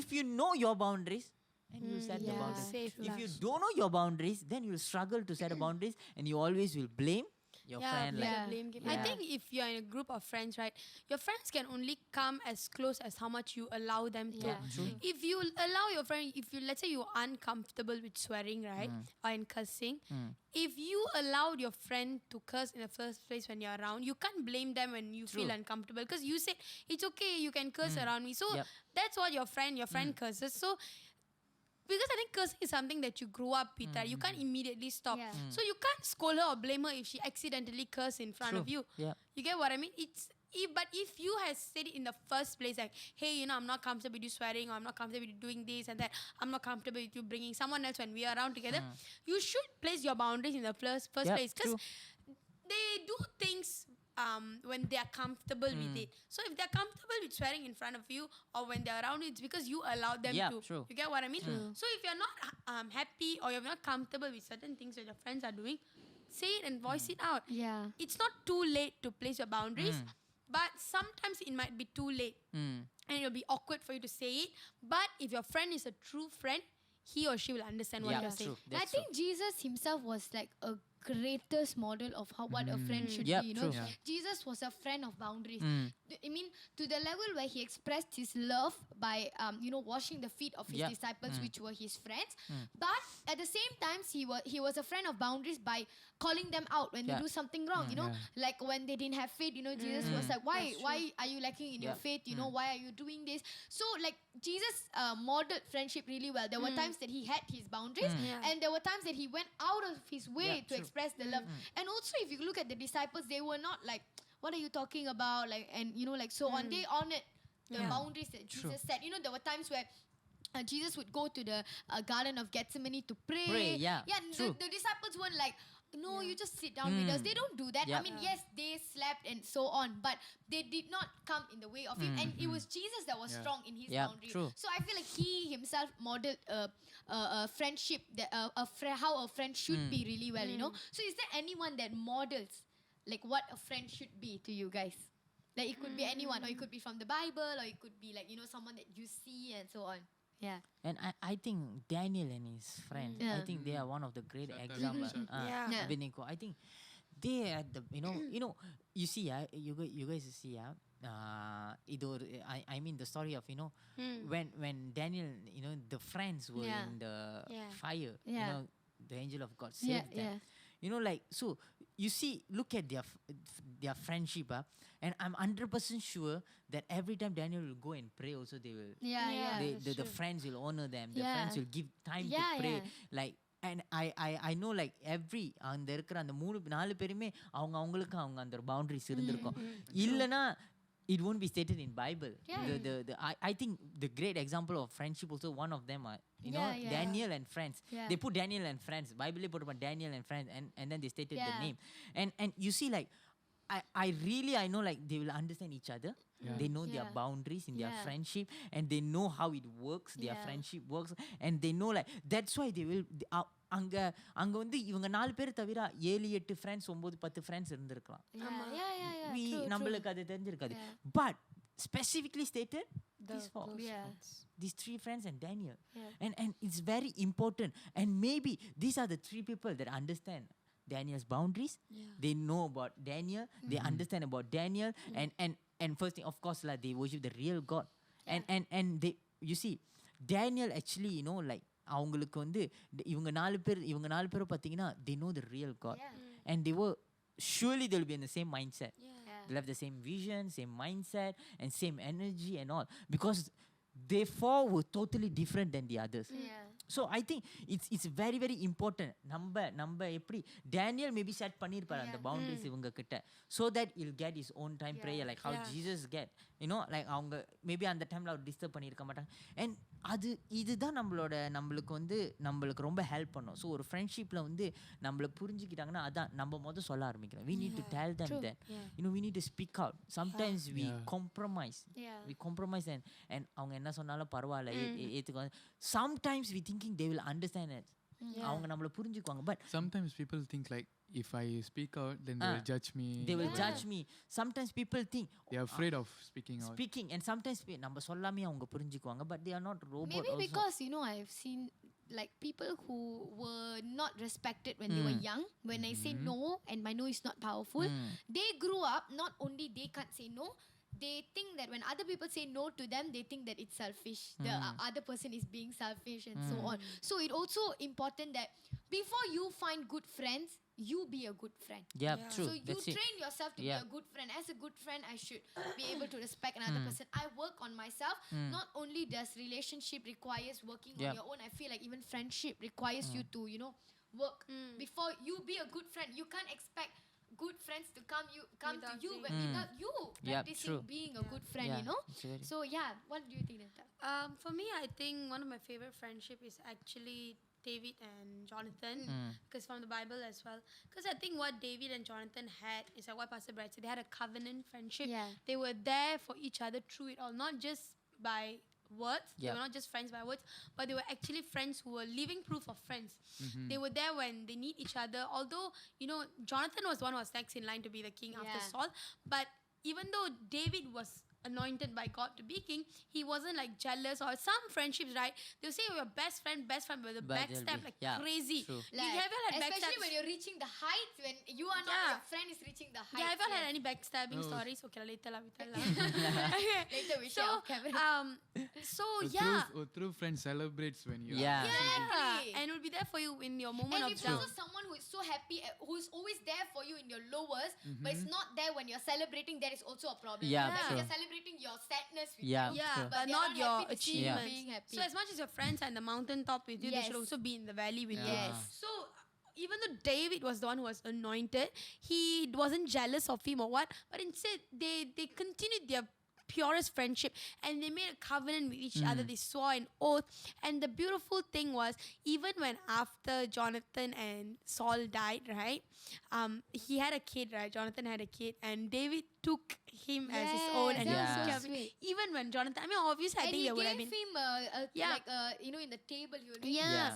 if you know your boundaries and you set the Yeah. boundaries. Safe If you plus. don't know your boundaries, then you'll struggle to set a boundaries and you always will blame your friend. play Like, the blame game. I Yeah. think if you're in a group of friends, right, your friends can only come as close as how much you allow them to. Yeah. True. If you allow your friend, if you, let's say you're uncomfortable with swearing, right, or in cursing, if you allowed your friend to curse in the first place when you're around, you can't blame them when you feel True. uncomfortable because you said it's okay, you can curse around me. So Yep. that's what your friend curses. So because I think cursing is something that you grow up with, right? You can't immediately stop. Yeah. So you can't scold her or blame her if she accidentally curse in front of True. you. Yeah. You get what I mean? But if you have said it in the first place, like, hey, you know, I'm not comfortable with you swearing, or I'm not comfortable with you doing this and that, I'm not comfortable with you bringing someone else when we are around together, you should place your boundaries in the first Yep, place. Because true. they do things when they are comfortable with it. So if they're comfortable with swearing in front of you or when they're around you, it's because you allow them Yeah, to. true. You get what I mean? So if you're not happy or you're not comfortable with certain things that your friends are doing, say it and voice it out. Yeah. It's not too late to place your boundaries, but sometimes it might be too late and it'll be awkward for you to say it. But if your friend is a true friend, he or she will understand what Yeah, you're saying. true. I That's think Jesus himself was like a greatest model of how what a friend should Yep, be. You know, true. Yeah. Jesus was a friend of boundaries. I mean, to the level where he expressed his love by washing the feet of his Yep. disciples, which were his friends. But at the same time, he was a friend of boundaries by calling them out when Yeah. they do something wrong. You know, like when they didn't have faith. You know, Jesus was like, why are you lacking in your Yep. faith? You know, why are you doing this? So like Jesus modeled friendship really well. There were times that he had his boundaries, Yeah. and there were times that he went out of his way Yeah, to true. express the love. And also, if you look at the disciples, they were not like, "What are you talking about?" Like, and like so on. They honored the Yeah. boundaries that Jesus set. You know, there were times where Jesus would go to the Garden of Gethsemane to pray. Pray, yeah, and true. the disciples weren't like, no, you just sit down with us. They don't do that. I Yep. mean, yes, they slept and so on, but they did not come in the way of him. And it was Jesus that was strong in his Yeah, boundary. true. So I feel like he himself modeled a friendship, that how a friend should be really well, you know. So is there anyone that models like what a friend should be to you guys? Like it could be anyone, or it could be from the Bible, or it could be like, someone that you see and so on. Yeah. And I think Daniel and his friend, I Yeah. think they are one of the great Certain examples. person. Yeah. Yeah. Abednego, I think they are the you see you guys see I mean the story of when Daniel the friends were Yeah. in the Yeah. fire, Yeah. the angel of God Yeah, saved them. Like, so you see, look at their friendship, and I'm 100% sure that every time Daniel will go and pray, also they will. Yeah, yeah. The friends will honor them. The Yeah. friends will give time Yeah, to pray. yeah. Like, and I know like அந்த இருக்கிற அந்த 4 பேருமே அவங்களுக்கு அந்த boundaries இருந்திருக்கும். இல்லனா it won't be stated in Bible. Yeah. I think the great example of friendship also, one of them are Yeah. Daniel and friends. Yeah. They put Daniel and friends. Bible put about Daniel and friends, and then they stated the Yeah. name. And you see, like I know like they will understand each other. They know their Yeah. boundaries in their Yeah. friendship, and they know how it works. Their Yeah. friendship works, and they know like that's why they will. அங்க வந்து இவங்க 4 பேர் தவிர 7 8 friends 9 10 friends இருந்திருக்கலாம். Yeah. நம்மளுக்கு அது தெரிஞ்சிருக்காது. Yeah. But specifically stated these 4. Yeah. These 3 friends and Daniel. Yeah. And it's very important. And maybe these are the 3 people that understand Daniel's boundaries. They know about Daniel. They understand about Daniel. And first thing, of course, like, they worship the real God. And they, you see, Daniel actually, like அவங்களுக்கு வந்து இவங்க 4 பேர் பாத்தீங்கன்னா they know the real God. And they were surely they'll be in the same mindset. They'll have the same vision, same mindset, and same energy and all, because they 4 were totally different than the others. So I think it's very very important. நம்ம எப்படி Daniel maybe set பண்ணிருப்பாரு அந்த boundaries இவங்க கிட்ட, so that he'll get his own time prayer, like how Jesus get, like அவங்க maybe அந்த டைம்ல அவர் disturb பண்ணிருக்க மாட்டாங்க. And இதுதான் நம்மளுக்கு ரொம்ப ஹெல்ப் பண்ணும். ஸோ ஒரு ஃப்ரெண்ட்ஷிப்ல நம்மள புரிஞ்சுக்கிட்டாங்கன்னா அதான் நம்ம சொல்ல ஆரம்பிக்கிறோம். We need to tell them that we need to speak out. Sometimes we compromise. We compromise and அவங்க என்ன சொன்னாலும் பரவாயில்ல ஏத்துக்குவாங்க. Sometimes we thinking they will understand it. அவங்க நம்மள புரிஞ்சுக்குவாங்க. But sometimes people think like if I speak out then they will judge me. They will judge me. Sometimes people think they are afraid of speaking out. And sometimes நம்ம சொல்லாமே அவங்க புரிஞ்சுக்குவாங்க. But they are not robot. Maybe also. because I've seen like people who were not respected when they were young. When I say no and my no is not powerful, they grew up not only they can't say no, they think that when other people say no to them, they think that it's selfish. The other person is being selfish and so on. So it also important that before you find good friends, you be a good friend. Yeah, true. So you train yourself to be a good friend. As a good friend, I should be able to respect another person. I work on myself. Not only does relationship requires working on your own, I feel like even friendship requires you to, work. Before you be a good friend, you can't expect good friends to come to you without you practicing being a good friend, So what do you think of that? For me, I think one of my favorite friendship is actually David and Jonathan, because from the Bible as well. Because I think what David and Jonathan had is like what Pastor Brad said, they had a covenant friendship. They were there for each other through it all, not just by words. They were not just friends by words, but they were actually friends who were living proof of friends. They were there when they need each other. Although, Jonathan was one who was next in line to be the king after Saul. But even though David was anointed by God to be king, he wasn't like jealous. Or some friendships, right? They'll say you're your best friend, but the backstab like crazy. Like, have you had especially when you're reaching the heights, when you are not your friend is reaching the heights. Have you had any backstabbing stories? Okay, later we tell. Later we share off camera. A true friend celebrates when you and will be there for you in your moment and of if down. also someone who is so happy, who is always there for you in your lowest, but it's not there when you're celebrating, that is also a problem. Like they're celebrating your sadness with you, but not they're your happy to see you being happy. So as much as your friends are in the mountaintop with you, they should also be in the valley with you. So even though David was the one who was anointed, he wasn't jealous of him or what, but instead they continued their purest friendship and they made a covenant with each other. They swore an oath, and the beautiful thing was, even when after Jonathan and Saul died, right, he had a kid, right? Jonathan had a kid, and David took him as his own, and that was so kept sweet. Even when Jonathan, I mean, obviously I And think he there would have gave been him like in the table he would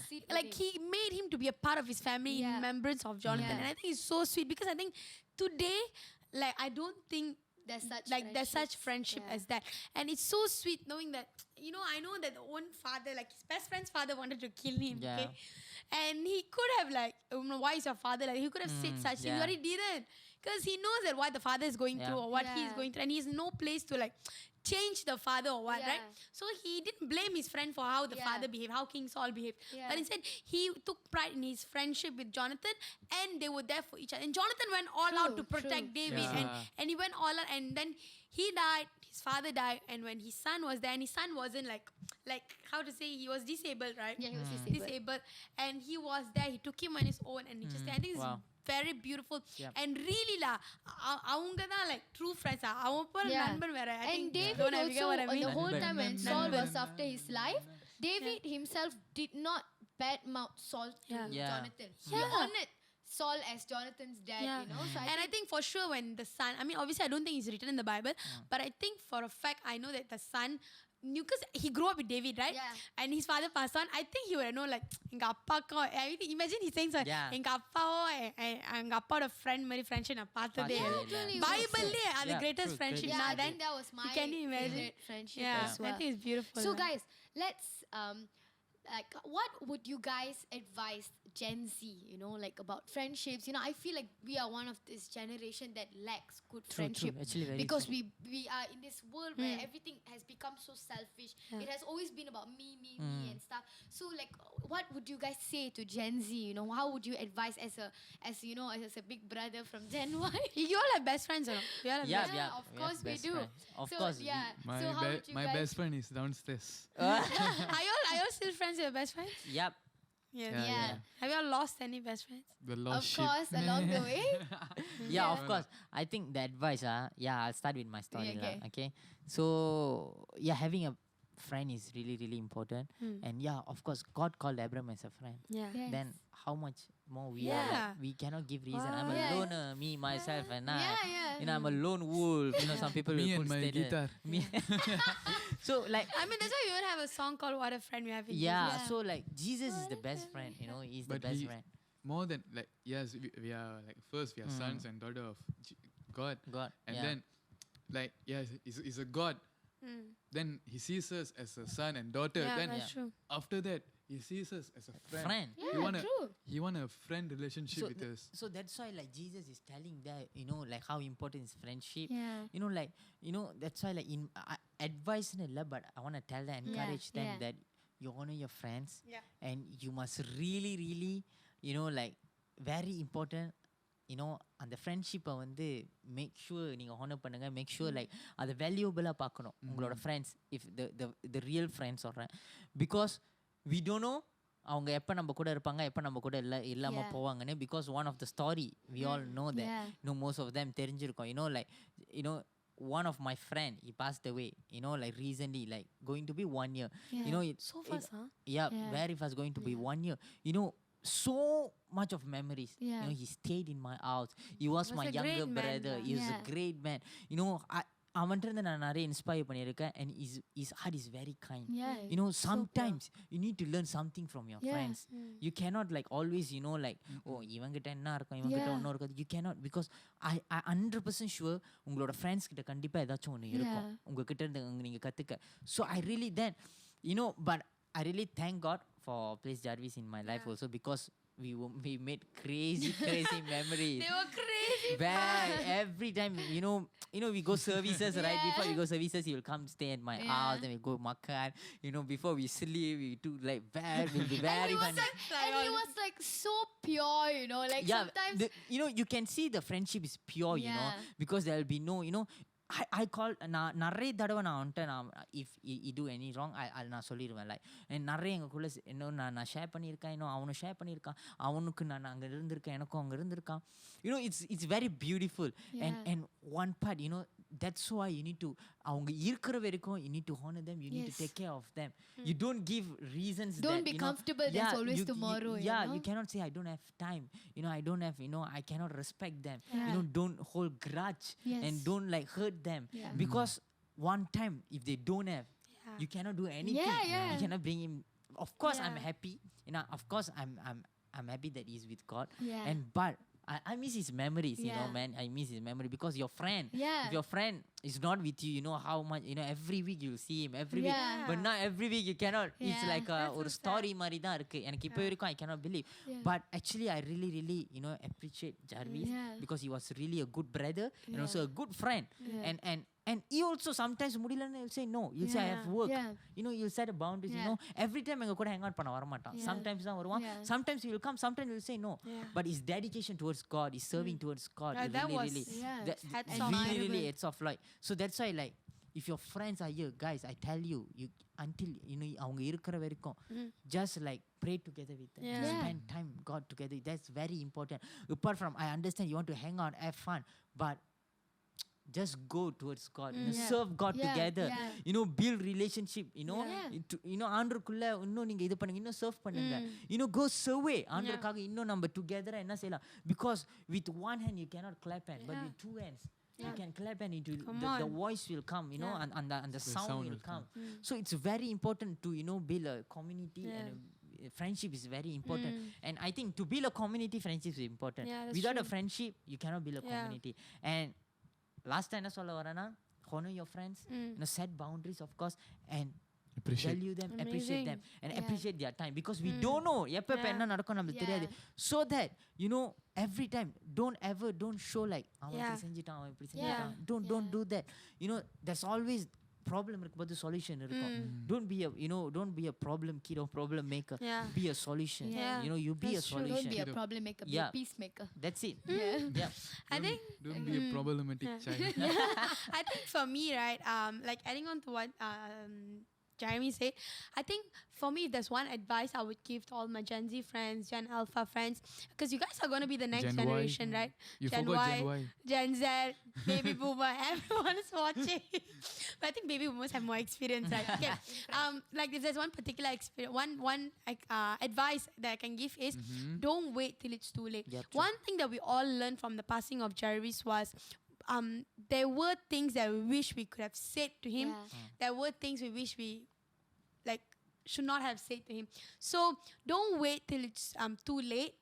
sit with like him. he made him to be a part of his family in remembrance of Jonathan. And I think it's so sweet, because I think today, like, I don't think there's such friendship as that. And it's so sweet knowing that, I know that the own father, like his best friend's father, wanted to kill him. Okay, and he could have like, why is your father like? He could have said such things, but he didn't, because he knows that what the father is going through or what he is going through, and he has no place to like change the father or what, right? So he didn't blame his friend for how the father behaved, how King Saul behaved, but instead he took pride in his friendship with Jonathan, and they were there for each other. And Jonathan went all out to protect David, and he went all out, and then he died, his father died, and when his son was there, and his son wasn't like how to say, he was disabled, right? He was disabled, and he was there, he took him on his own, and he just, I think it's very beautiful. And really avanga da like true friends. Nandban vera. And David also, the whole time when Saul was after his life, David himself did not badmouth Saul to Jonathan. He honored Saul as Jonathan's dad, So I think for sure when the son, I mean, obviously I don't think it's written in the Bible, but I think for a fact I know that the son knew, because he grew up with David, right? And his father passed on. I think he would know like, enga appakko, everything. Imagine he's saying something, enga appa friend mari friendship na paathathe. Bible are the greatest friendship. I think that was my favorite friendship as well. I think it's beautiful. So guys, let's like, what would you guys advise Gen Z, like about friendships? I feel like we are one of this generation that lacks good friendship. Actually, very because true. we are in this world where everything has become so selfish. It has always been about me and stuff. So like, what would you guys say to Gen Z? How would you advise as a big brother from Gen Y? You all have best friends, or not? You all have Of course we do. Of course. So how would you My guys... best friend is downstairs. Are you all still friends friends are your best friends? Yep. Yes. Yeah. Have you all lost any best friends? The Of lost sheep. course, along the way. Yeah, of course. I think the advice, I'll start with my story. Okay. Okay. So, yeah, having a friend is really, really important. And yeah, of course, God called Abraham as a friend. Yeah. Yes. Then how much more we are Yeah. like, we cannot give reason. I'm a Yeah. loner, me, myself, and I. Yeah. You know, I'm a lone wolf. You know, some people Me will and put my status. guitar. Me. So like, I mean, that's why you would have a song called "What a Friend We Have in yeah, Jesus." so like Jesus is the best friend. You know, he's the But best he- friend. More than like, yes, we are like, first we are sons and daughter of God. God. And yeah. then, like, yes, he's a God. Then he sees us as a son and daughter. Yeah, Then that's true. after that, he sees us as a friend. friend. Yeah, true. He want a friend relationship So, with us. so that's why like Jesus is telling that, you know, like how important is friendship. Yeah. You know, like, you know, that's why like in advice in love, but I want to tell them, encourage them yeah. that you honor your friends. Yeah. And you must really, really, you know, like very important, you know, அந்த ஃப்ரெண்ட்ஷிப்பை வந்து make sure நீங்கள் honour பண்ணுங்கள். Make sure like அதை வேல்யூபிளாக பார்க்கணும் உங்களோட friends. If the real friends சொல்கிறேன். Because we don't know அவங்க எப்போ நம்ம கூட இருப்பாங்க, எப்போ நம்ம கூட இல்லாமல் போவாங்கன்னு. Because one of the story we all know that, know most of them தெரிஞ்சிருக்கோம். You know like, you know one of my friend, he passed away, you know, like recently, like going to be 1 year. You know, So fast, huh? Yeah, very fast, going to be 1 year. You know, so much of memories. Yeah. You know, he stayed in my house. He was my a younger great man, brother. lah. He was a Yeah. great man. You know, அவன்கிட்ட நான் நிறைய inspire பண்ணியிருக்கேன். And his heart is very kind. Yeah. You know, sometimes you need to learn something from your Yeah. friends. You cannot like always, you know, like, oh, இவங்கிட்ட என்ன இருக்கும், இவங்கிட்ட ஒன்றும் இருக்காது. You cannot, because I 100% sure உங்களோட friends கிட்ட கண்டிப்பாக ஏதாச்சும் ஒன்று இருக்கும் உங்ககிட்ட இருந்து நீங்கள் கற்றுக்க. So I really then, you know, but I really thank God for Place Jarvis in my life also, because we made crazy memories. They were crazy. Where every time, you know, we go services, right? Before we go services, he will come stay at my house, then we go makan. You know, before we sleep, we do like we'll be very funny. And he was like so pure, you know, like sometimes. You know, you can see the friendship is pure, you know, because there will be no, you know, I call நிறைய தடவை நான் வந்துட்டு if he do any wrong, நான் சொல்லிடுவேன். Like நிறைய எங்களுக்குள்ள இன்னும் நான் ஷேர் பண்ணியிருக்கேன், இன்னும் அவனும் ஷேர் பண்ணியிருக்கான், அவனுக்கு நான் அங்கே இருந்திருக்கேன், எனக்கும் அங்கே இருந்திருக்கான். You know, it's very beautiful. And one part, you know, that's why you need to, அவங்க இருக்கிற வரைக்கும் you need to honor them, you need to take care of them. You don't give reasons Don't that, be you know, comfortable, there's always tomorrow, you know? you cannot say I don't have time, you know, I don't have, you know, I cannot respect them. You know, don't hold grudge and don't like hurt them, because one time if they don't have, you cannot do anything. You cannot bring him. Of course I'm happy, you know, of course I'm happy that he's with God. And but I miss his memories, you know, man. I miss his memory, because your friend, if your friend is not with you, you know how much, you know, every week you'll see him every week, but not every week you cannot. It's like ஒரு story மாதிரி தான் இருக்கு எனக்கு இப்போ வரைக்கும். I cannot believe. But actually I really, you know, appreciate Jarvis, because he was really a good brother and also a good friend. And he also sometimes முடியலன்னு he'll say no, he'll say I have work. You know, he'll set a boundaries. You know, every time எங்க கூட hang out பண்ண வர மாட்டான். Sometimes தான் வருவான், sometimes he will come, sometimes he will say no. But his dedication towards God, his serving towards God, that was hats off. Really it's off. Like, so that's why, like, if your friends are here, guys, I tell you, until, you know, அவங்க இருக்கிற வரைக்கும் just like pray together with them. Just spend time God together. That's very important. Apart from, I understand you want to hang out, have fun, but just go towards God, you know, serve God together. You know, build relationship, you know. You know, ஆண்டருக்குள்ள இன்னும் நீங்க இது பண்ணுங்க, இன்னும் serve பண்ணுங்க. You know, go survey ஆண்டருக்காக இன்னும் நம்ம together என்ன செய்யலாம். Because with one hand you cannot clap hand, but with two hands you can clap and the voice will come, you know, and the sound will come. So it's very important to, you know, build a community, and friendship is very important. And I think to build a community, friendship is important. Without a friendship you cannot build a community. And last time என்ன சொல்ல வரேன்னா, honor your friends, you know, set boundaries, of course, and value them, appreciate them, and appreciate their time, because we don't know எப்ப என்ன நடக்கும் நமக்கு தெரியாது. So that, you know, every time don't show like அவன் இப்படி செஞ்சிட்டான், அவன் இப்படி செஞ்சிட்டான். Don't do that. You know, there's always problem இருக்கும்போது சொல்யூஷன் இருக்கும். Don't be a problem kid or problem maker. Be a solution. You know, you be a solution. Don't be a problem maker, be a peacemaker. That's it. I think Don't be a problematic child. I think for me, right, like adding on to what Jeremy said. I think for me, if there's one advice I would give to all my Gen Z friends, Gen Alpha friends, because you guys are going to be the next Gen Y. generation, right? You Gen forgot Y, Gen Y. Gen Z, Baby Boomer, everyone is watching. But I think Baby Boomers have more experience, right? Okay. Like if there's one particular experience, one advice that I can give is don't wait till it's too late. Yep, true. One thing that we all learned from the passing of Jarvis was there were things that we wish we could have said to him. Yeah. There were things we wish we like should not have said to him. So don't wait till it's too late.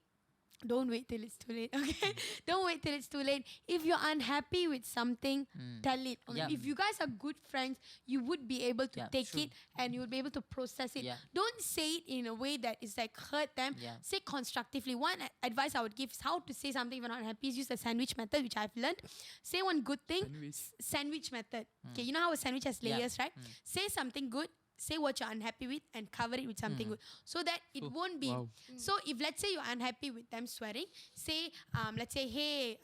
Don't wait till it's too late, okay? Don't wait till it's too late. If you're unhappy with something, tell it. Yeah. If you guys are good friends, you would be able to Yeah, take true. it and you would be able to process it. Yeah. Don't say it in a way that is like hurt them. Yeah. Say constructively. One advice I would give is how to say something if you're not happy is use the sandwich method, which I've learned. Say one good thing. Sandwich. Sandwich method. Okay, you know how a sandwich has Yeah. layers, right? Say something good. Say what you're unhappy with and cover it with something good, so that it won't be. Wow. So if let's say you're unhappy with them swearing, say let's say hey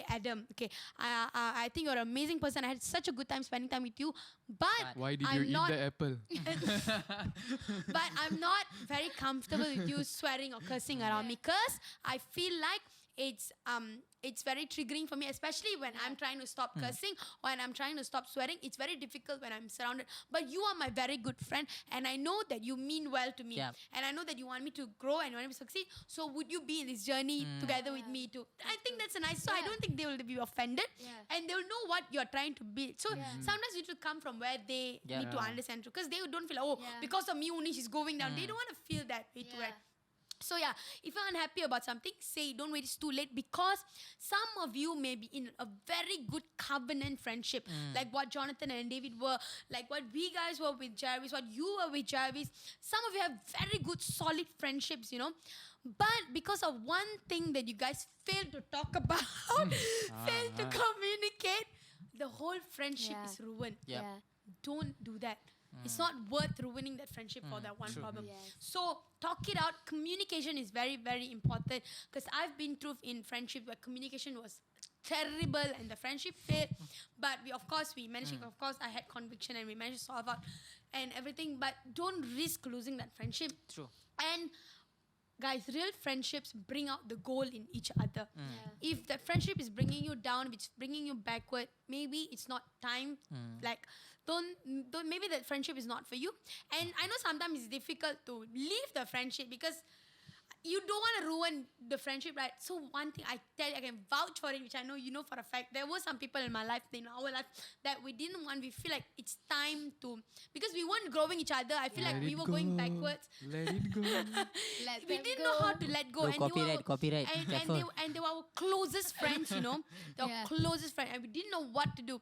Adam, okay, I think you're an amazing person. I had such a good time spending time with you, but Why did I'm you not, eat the apple? but I'm not very comfortable with you swearing or cursing around me, because I feel like it's very triggering for me, especially when I'm trying to stop cursing or when I'm trying to stop swearing. It's very difficult when I'm surrounded. But you are my very good friend, and I know that you mean well to me, Yeah. and I know that you want me to grow and you want me to succeed. So would you be in this journey together with me too? I think that's a nice. So I don't think they will be offended, and they will know what you're trying to build. So sometimes you need to come from where they Yeah. need to understand too, because they don't feel like, because of me only she's going down. They don't want to feel that way too, right? So yeah, if you're unhappy about something, say don't wait, it's too late, because some of you may be in a very good covenant friendship, like what Jonathan and David were, like what we guys were with Jarvis, what you were with Jarvis. Some of you have very good solid friendships, you know. But because of one thing that you guys failed to talk about, failed to communicate, the whole friendship is ruined. Yep. Don't do that. It's not worth ruining that friendship for that one problem. Yes. So talk it out. Communication is very, very important, because I've been through in friendship where communication was terrible and the friendship failed. But we managed it. Of course, I had conviction and we managed to solve out and everything. But don't risk losing that friendship. True. And guys, real friendships bring out the goal in each other. If that friendship is bringing you down, if it's bringing you backward, maybe it's not time. Like, don't maybe that friendship is not for you. And I know sometimes it's difficult to leave the friendship because you don't want to ruin the friendship, right? So one thing I can vouch for it, which I know you know for a fact, there were some people in my life, in our life, that we didn't want. We feel like it's time to, because we weren't growing each other. I feel like we were going backwards. Let it go. Let We them didn't go. know how to let go. Bro, And you were, copyright. and they were our closest friends, you know, Yeah. closest friend, and we didn't know what to do.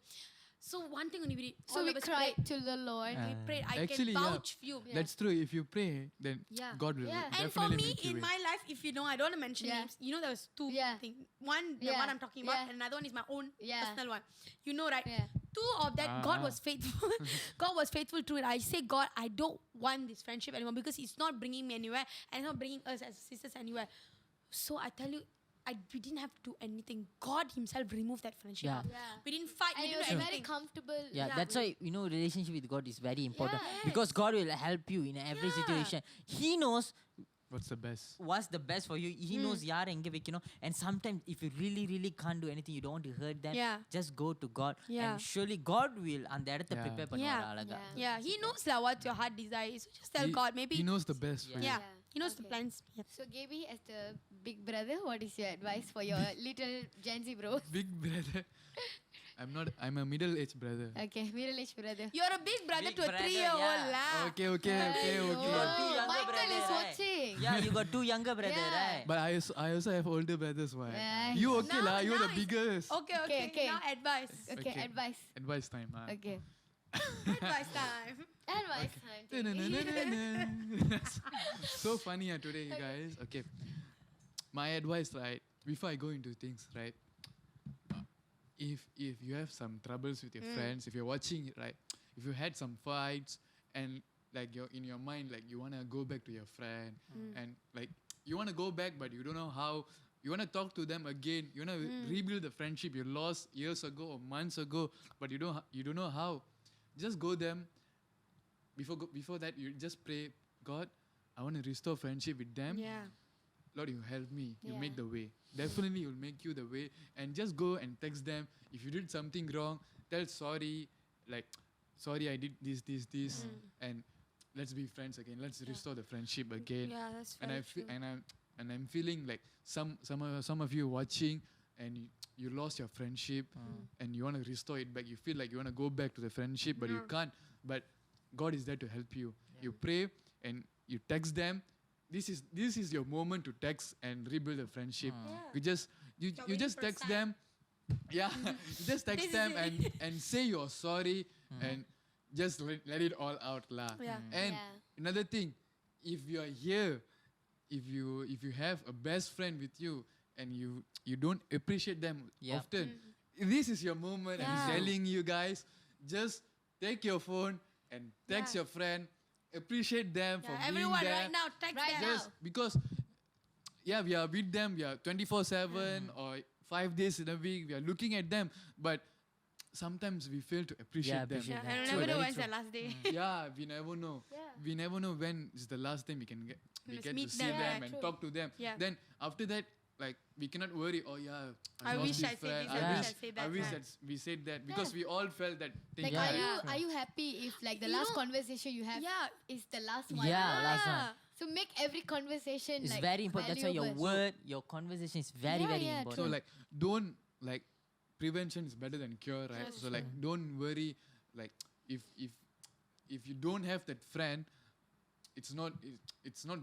So one thing only we did. So all we of us cried prayed. to the Lord. We prayed. I Actually, can yeah. vouch for you. That's true. If you pray, then Yeah. God will Yeah. And for definitely me, make you in wait. my life, if you know, I don't want to mention Yeah. names. You know, there was two Yeah. things. One, the Yeah. one I'm talking about, Yeah. and another one is my own Yeah. personal one. You know, right? Yeah. Two of that, God was faithful. God was faithful to it. I say, God, I don't want this friendship anymore because it's not bringing me anywhere, and it's not bringing us as sisters anywhere. So I tell you, we didn't have to do anything. God Himself removed that friendship. Yeah. Yeah. We didn't fight. And We it didn't was do very anything. comfortable. Yeah, that's why relationship with God is very important, Yeah. because God will help you in every Yeah. situation. He knows What's the best? what's the best for you. He knows yaar enga vekkano. And sometimes if you really can't do anything, you don't want to hurt them, Yeah. just go to God. Yeah. And surely God will அந்த இடத்தை Yeah. prepare பண்ணுவார் Yeah. அழகா. Yeah, He knows what your heart desires. So just tell God. Maybe He knows the best for you. Yeah, Yeah. He knows the Okay. plans. Yeah. So Gaby, as the big brother, what is your advice for your little Gen Z bro? Big brother. I'm a middle-aged brother. Okay, middle-aged brother. You're a big brother Big to a brother, 3-year-old yeah. lah. Okay. You got two Oh, younger Michael brother, is right? watching. Yeah, you got two younger brother, Yeah. right? But I also have older brothers. Why? Yeah. You okay Now- lah? You're the now it's- biggest. Okay. Okay. Now advice. Okay, Okay. advice. Advice time. Okay. Advice time. Advice time. Gaby. So funny today, you guys. Okay. My advice, right? Before I go into things, right? If you have some troubles with your friends, if you're watching it, right? If you had some fights and like you're in your mind, like you wanna go back to your friend and like you wanna go back, but you don't know how. You wanna talk to them again. You wanna rebuild the friendship you lost years ago or months ago, but you don't know how. Just go them before that, you just pray, God, I want to restore friendship with them. Yeah. Lord, you help me. You Yeah. make the way. Definitely, you'll make you the way. And just go and text them. If you did something wrong, tell sorry. Like, sorry, I did this, and let's be friends again. Let's restore the friendship again. Yeah, that's And very I feel, true. and I'm feeling like some of you watching, and you lost your friendship, and you want to restore it back. You feel like you want to go back to the friendship, but you can't. But God is there to help you. You pray and you text them. This is your moment to text and rebuild the friendship. You just text them. Yeah, you just text them and say you're sorry and just let it all out lah. Yeah. And another thing, if you're here, if you have a best friend with you and you don't appreciate them Yep. often, this is your moment. Yeah. I'm telling you guys, just take your phone and text your friend, appreciate them for being Everyone there. right now, text Right them. now. Just because, yeah, we are with them. We are 24/7 or 5 days in a week. We are looking at them, but sometimes we fail to appreciate them. appreciate Yeah, and So never know very when's true. the last day. Yeah, we never know. Yeah. We never know when is the last time we Must get meet to see them. them Yeah, and true. talk to them. Yeah. Then after that, like we cannot worry. Oh yeah, I lost wish this I said friend. this, I wish I said that, I wish yeah. that we said that because we all felt that thing. Like, Yeah. are you happy if like the You last know- conversation you have Yeah. is the last one? Yeah, last one. So make every conversation It's like very important. That's why your valuable. word, your conversation is very, Yeah, very yeah, important. So like don't like prevention is better than cure, right? That's So like don't worry. Like if you don't have that friend, it's not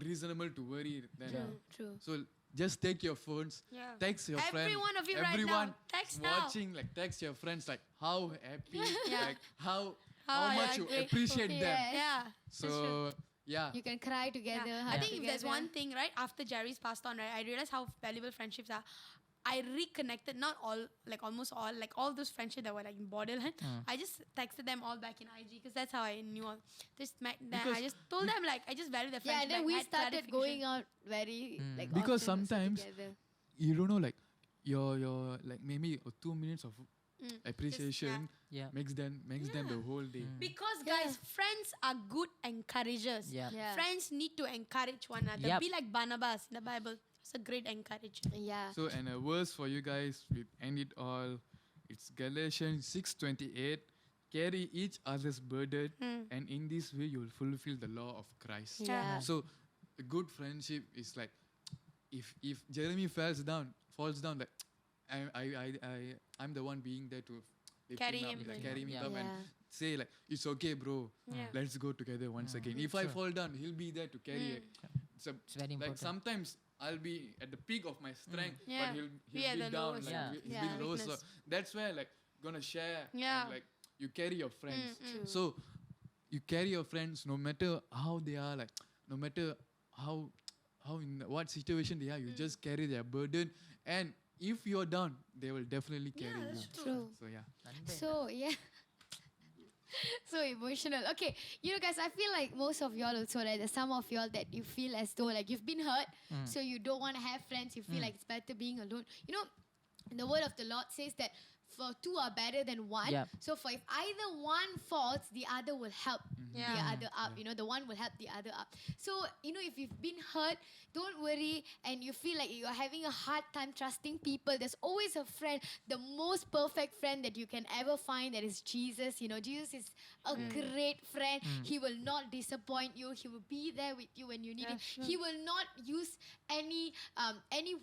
reasonable to worry then. True. So just take your phones, Yeah. text your friend. Every one of you right everyone now, text now. watching, like text your friends like how happy, Yeah. like how Oh, much yeah, you great. appreciate them. Yes. Yeah. So yeah. You can cry together. Yeah. hug I think if there's together. one thing, right, after Jerry's passed on, right, I realized how valuable friendships are. I reconnected, not all, like almost all, like all those friendships that were like in borderline. I just texted them all back in IG because that's how I knew all. Just met them. I Because just told them like I just value the Yeah, friendship. and then like, we had started clarification. going out very like Because often also sometimes together. You don't know, like your like maybe 2 minutes of appreciation Yeah. makes them the whole day. Because guys, friends are good encouragers. Yeah. Yeah. Friends need to encourage one another. Yep. Be like Barnabas in the Bible. It's a great encourager. Yeah. So and a verse for you guys, we end it all. It's Galatians 6:28. Carry each other's burden, and in this way you will fulfill the law of Christ. Yeah. So a good friendship is like if Jeremy falls down, like I'm the one being there to lift Carry him up, him, like, like, carry him yeah. up and say like it's okay, bro. Yeah. Let's go together once again. If I Sure. fall down, he'll be there to carry it. So It's very like important. sometimes I'll be at the peak of my strength, Yeah. but he'll Be at be the down, lowest. like Yeah. he'll Yeah. be low. So Weakness. that's where like gonna share. Yeah. And, like you carry your friends. True. So you carry your friends no matter how they are, like no matter how in what situation they are, you just carry their burden. And if you're down, they will definitely carry you. True. So yeah. So yeah. So emotional. Okay, you know, guys, I feel like most of y'all also, right? There's some of y'all that you feel as though like you've been hurt, so you don't want to have friends. You feel like it's better being alone. You know, the word of the Lord says that for two are better than one. Yep. So for if either one falls, the other will help the Yeah. other up. You know, the one will help the other up. So, you know, if you've been hurt, don't worry, and you feel like you're having a hard time trusting people, there's always a friend, the most perfect friend that you can ever find, that is Jesus. You know, Jesus is a great friend. He will not disappoint you. He will be there with you when you need him. He will not use any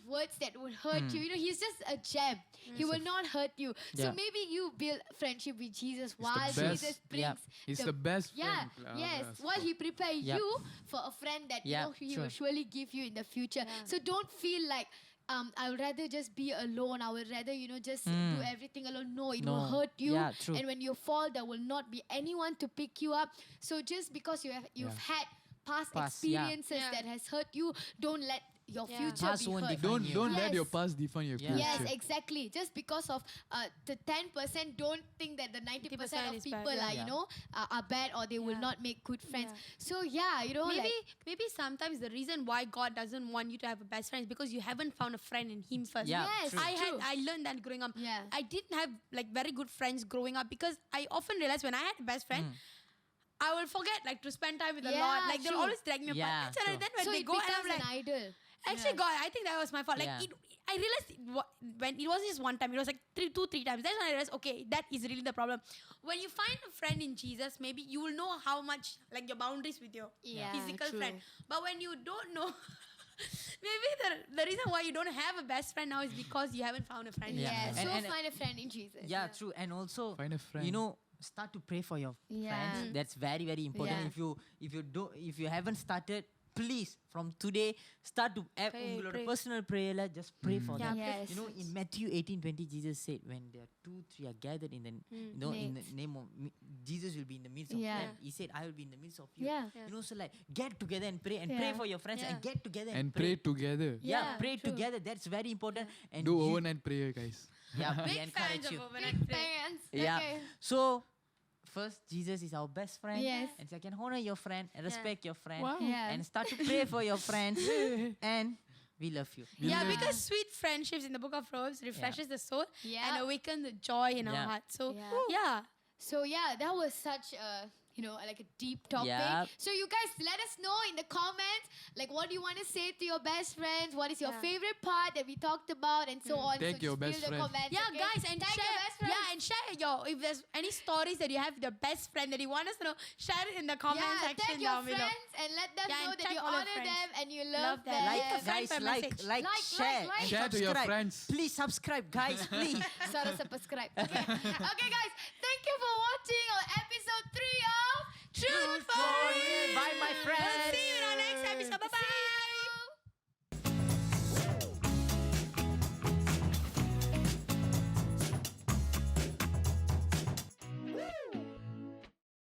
words that will hurt you. You know, he's just a gem. He will not hurt you. So Yeah. maybe you build friendship with Jesus while best. Jesus brings Yep. He's the best yeah, friend. yes. While he prepare Yep. you for a friend that you Yep, know he true. will surely give you in the future. So don't feel like I would rather just be alone. I would rather, you know, just do everything alone. No, it will No. hurt you. Yeah, true. And when you fall, there will not be anyone to pick you up. So just because you've had past Past, yeah. experiences Yeah. that has hurt you, don't let your Yeah. future Past be won't hurt. define you. Don't let your Yes. past define your Yeah. future. Yes, exactly. Just because of the 10%, don't think that the 90% of is bad, people yeah. are, you know, are bad or they will Yeah. not make good friends. Yeah. So yeah, you know, Maybe sometimes the reason why God doesn't want you to have a best friend is because you haven't found a friend in Him first. Yeah, Yes, true. I learned that growing up. Yeah. I didn't have like very good friends growing up because I often realized when I had a best friend, I will forget like to spend time with the Yeah, Lord. Like they'll true. always drag me apart. Yeah, And true. then when So they it go and I'm becomes like, an idol. actually, God, I think that was my fault. Like, Yeah. I realized when it wasn't just one time, it was like 3 times. That's when I realized, okay, that is really the problem. When you find a friend in Jesus, maybe you will know how much, like, your boundaries with your Yeah, physical true. friend. But when you don't know, maybe the reason why you don't have a best friend now is because you haven't found a friend. Yeah. Yeah, And- so and- find a friend in Jesus. Yeah, true. And also, Find a friend. you know, start to pray for your Yeah. friends. That's very, very important. Yeah. If you haven't started, please from today start to Pray. personal prayer. Just pray for Yeah, them. Yes. You know, in Matthew 18:20, Jesus said, "When there are 2, 3 are gathered in the in the Midst. name of me, Jesus will be in the midst of Yeah. them." He said, "I will be in the midst of you." Yeah. Yeah. You know, so like get together and pray pray Yeah. for your friends and Yeah. get together and pray together. Yeah, Yeah, pray true. together. That's very important. And Do you- overnight prayer, guys. Yeah, we Big encourage fans you. of overnight Big prayer. fans. Yeah. Okay. So, first, Jesus is our best friend. Yes. And second, honor your friend and respect your friend. Wow. Yeah. And start to pray for your friends. And we love you. Yeah, because sweet friendships in the book of Proverbs refreshes the soul Yeah. and awakens the joy in our Yeah. heart. So, Yeah. yeah. So yeah, that was such a like a deep topic. Yep. So you guys let us know in the comments like what do you want to say to your best friends? What is your Yeah. favorite part that we talked about and so on. Thank so your just best fill the friend. comments. Yeah, okay? guys, and Thank share. your best friend. Yeah, and share if there's any stories that you have with your best friend that you want us to know, share it in the comment section thank your down below. friends and let them Yeah, know and that check you all your honor friends. them and you Love love them. them. Like Like, a friend guys, per message. like, share, like. and Share to your subscribe. friends. Please subscribe, guys, please. Sorry, subscribe. Okay. Okay, guys. Thank you for watching our episode 3 of Truth for Real. Bye, my friends. See you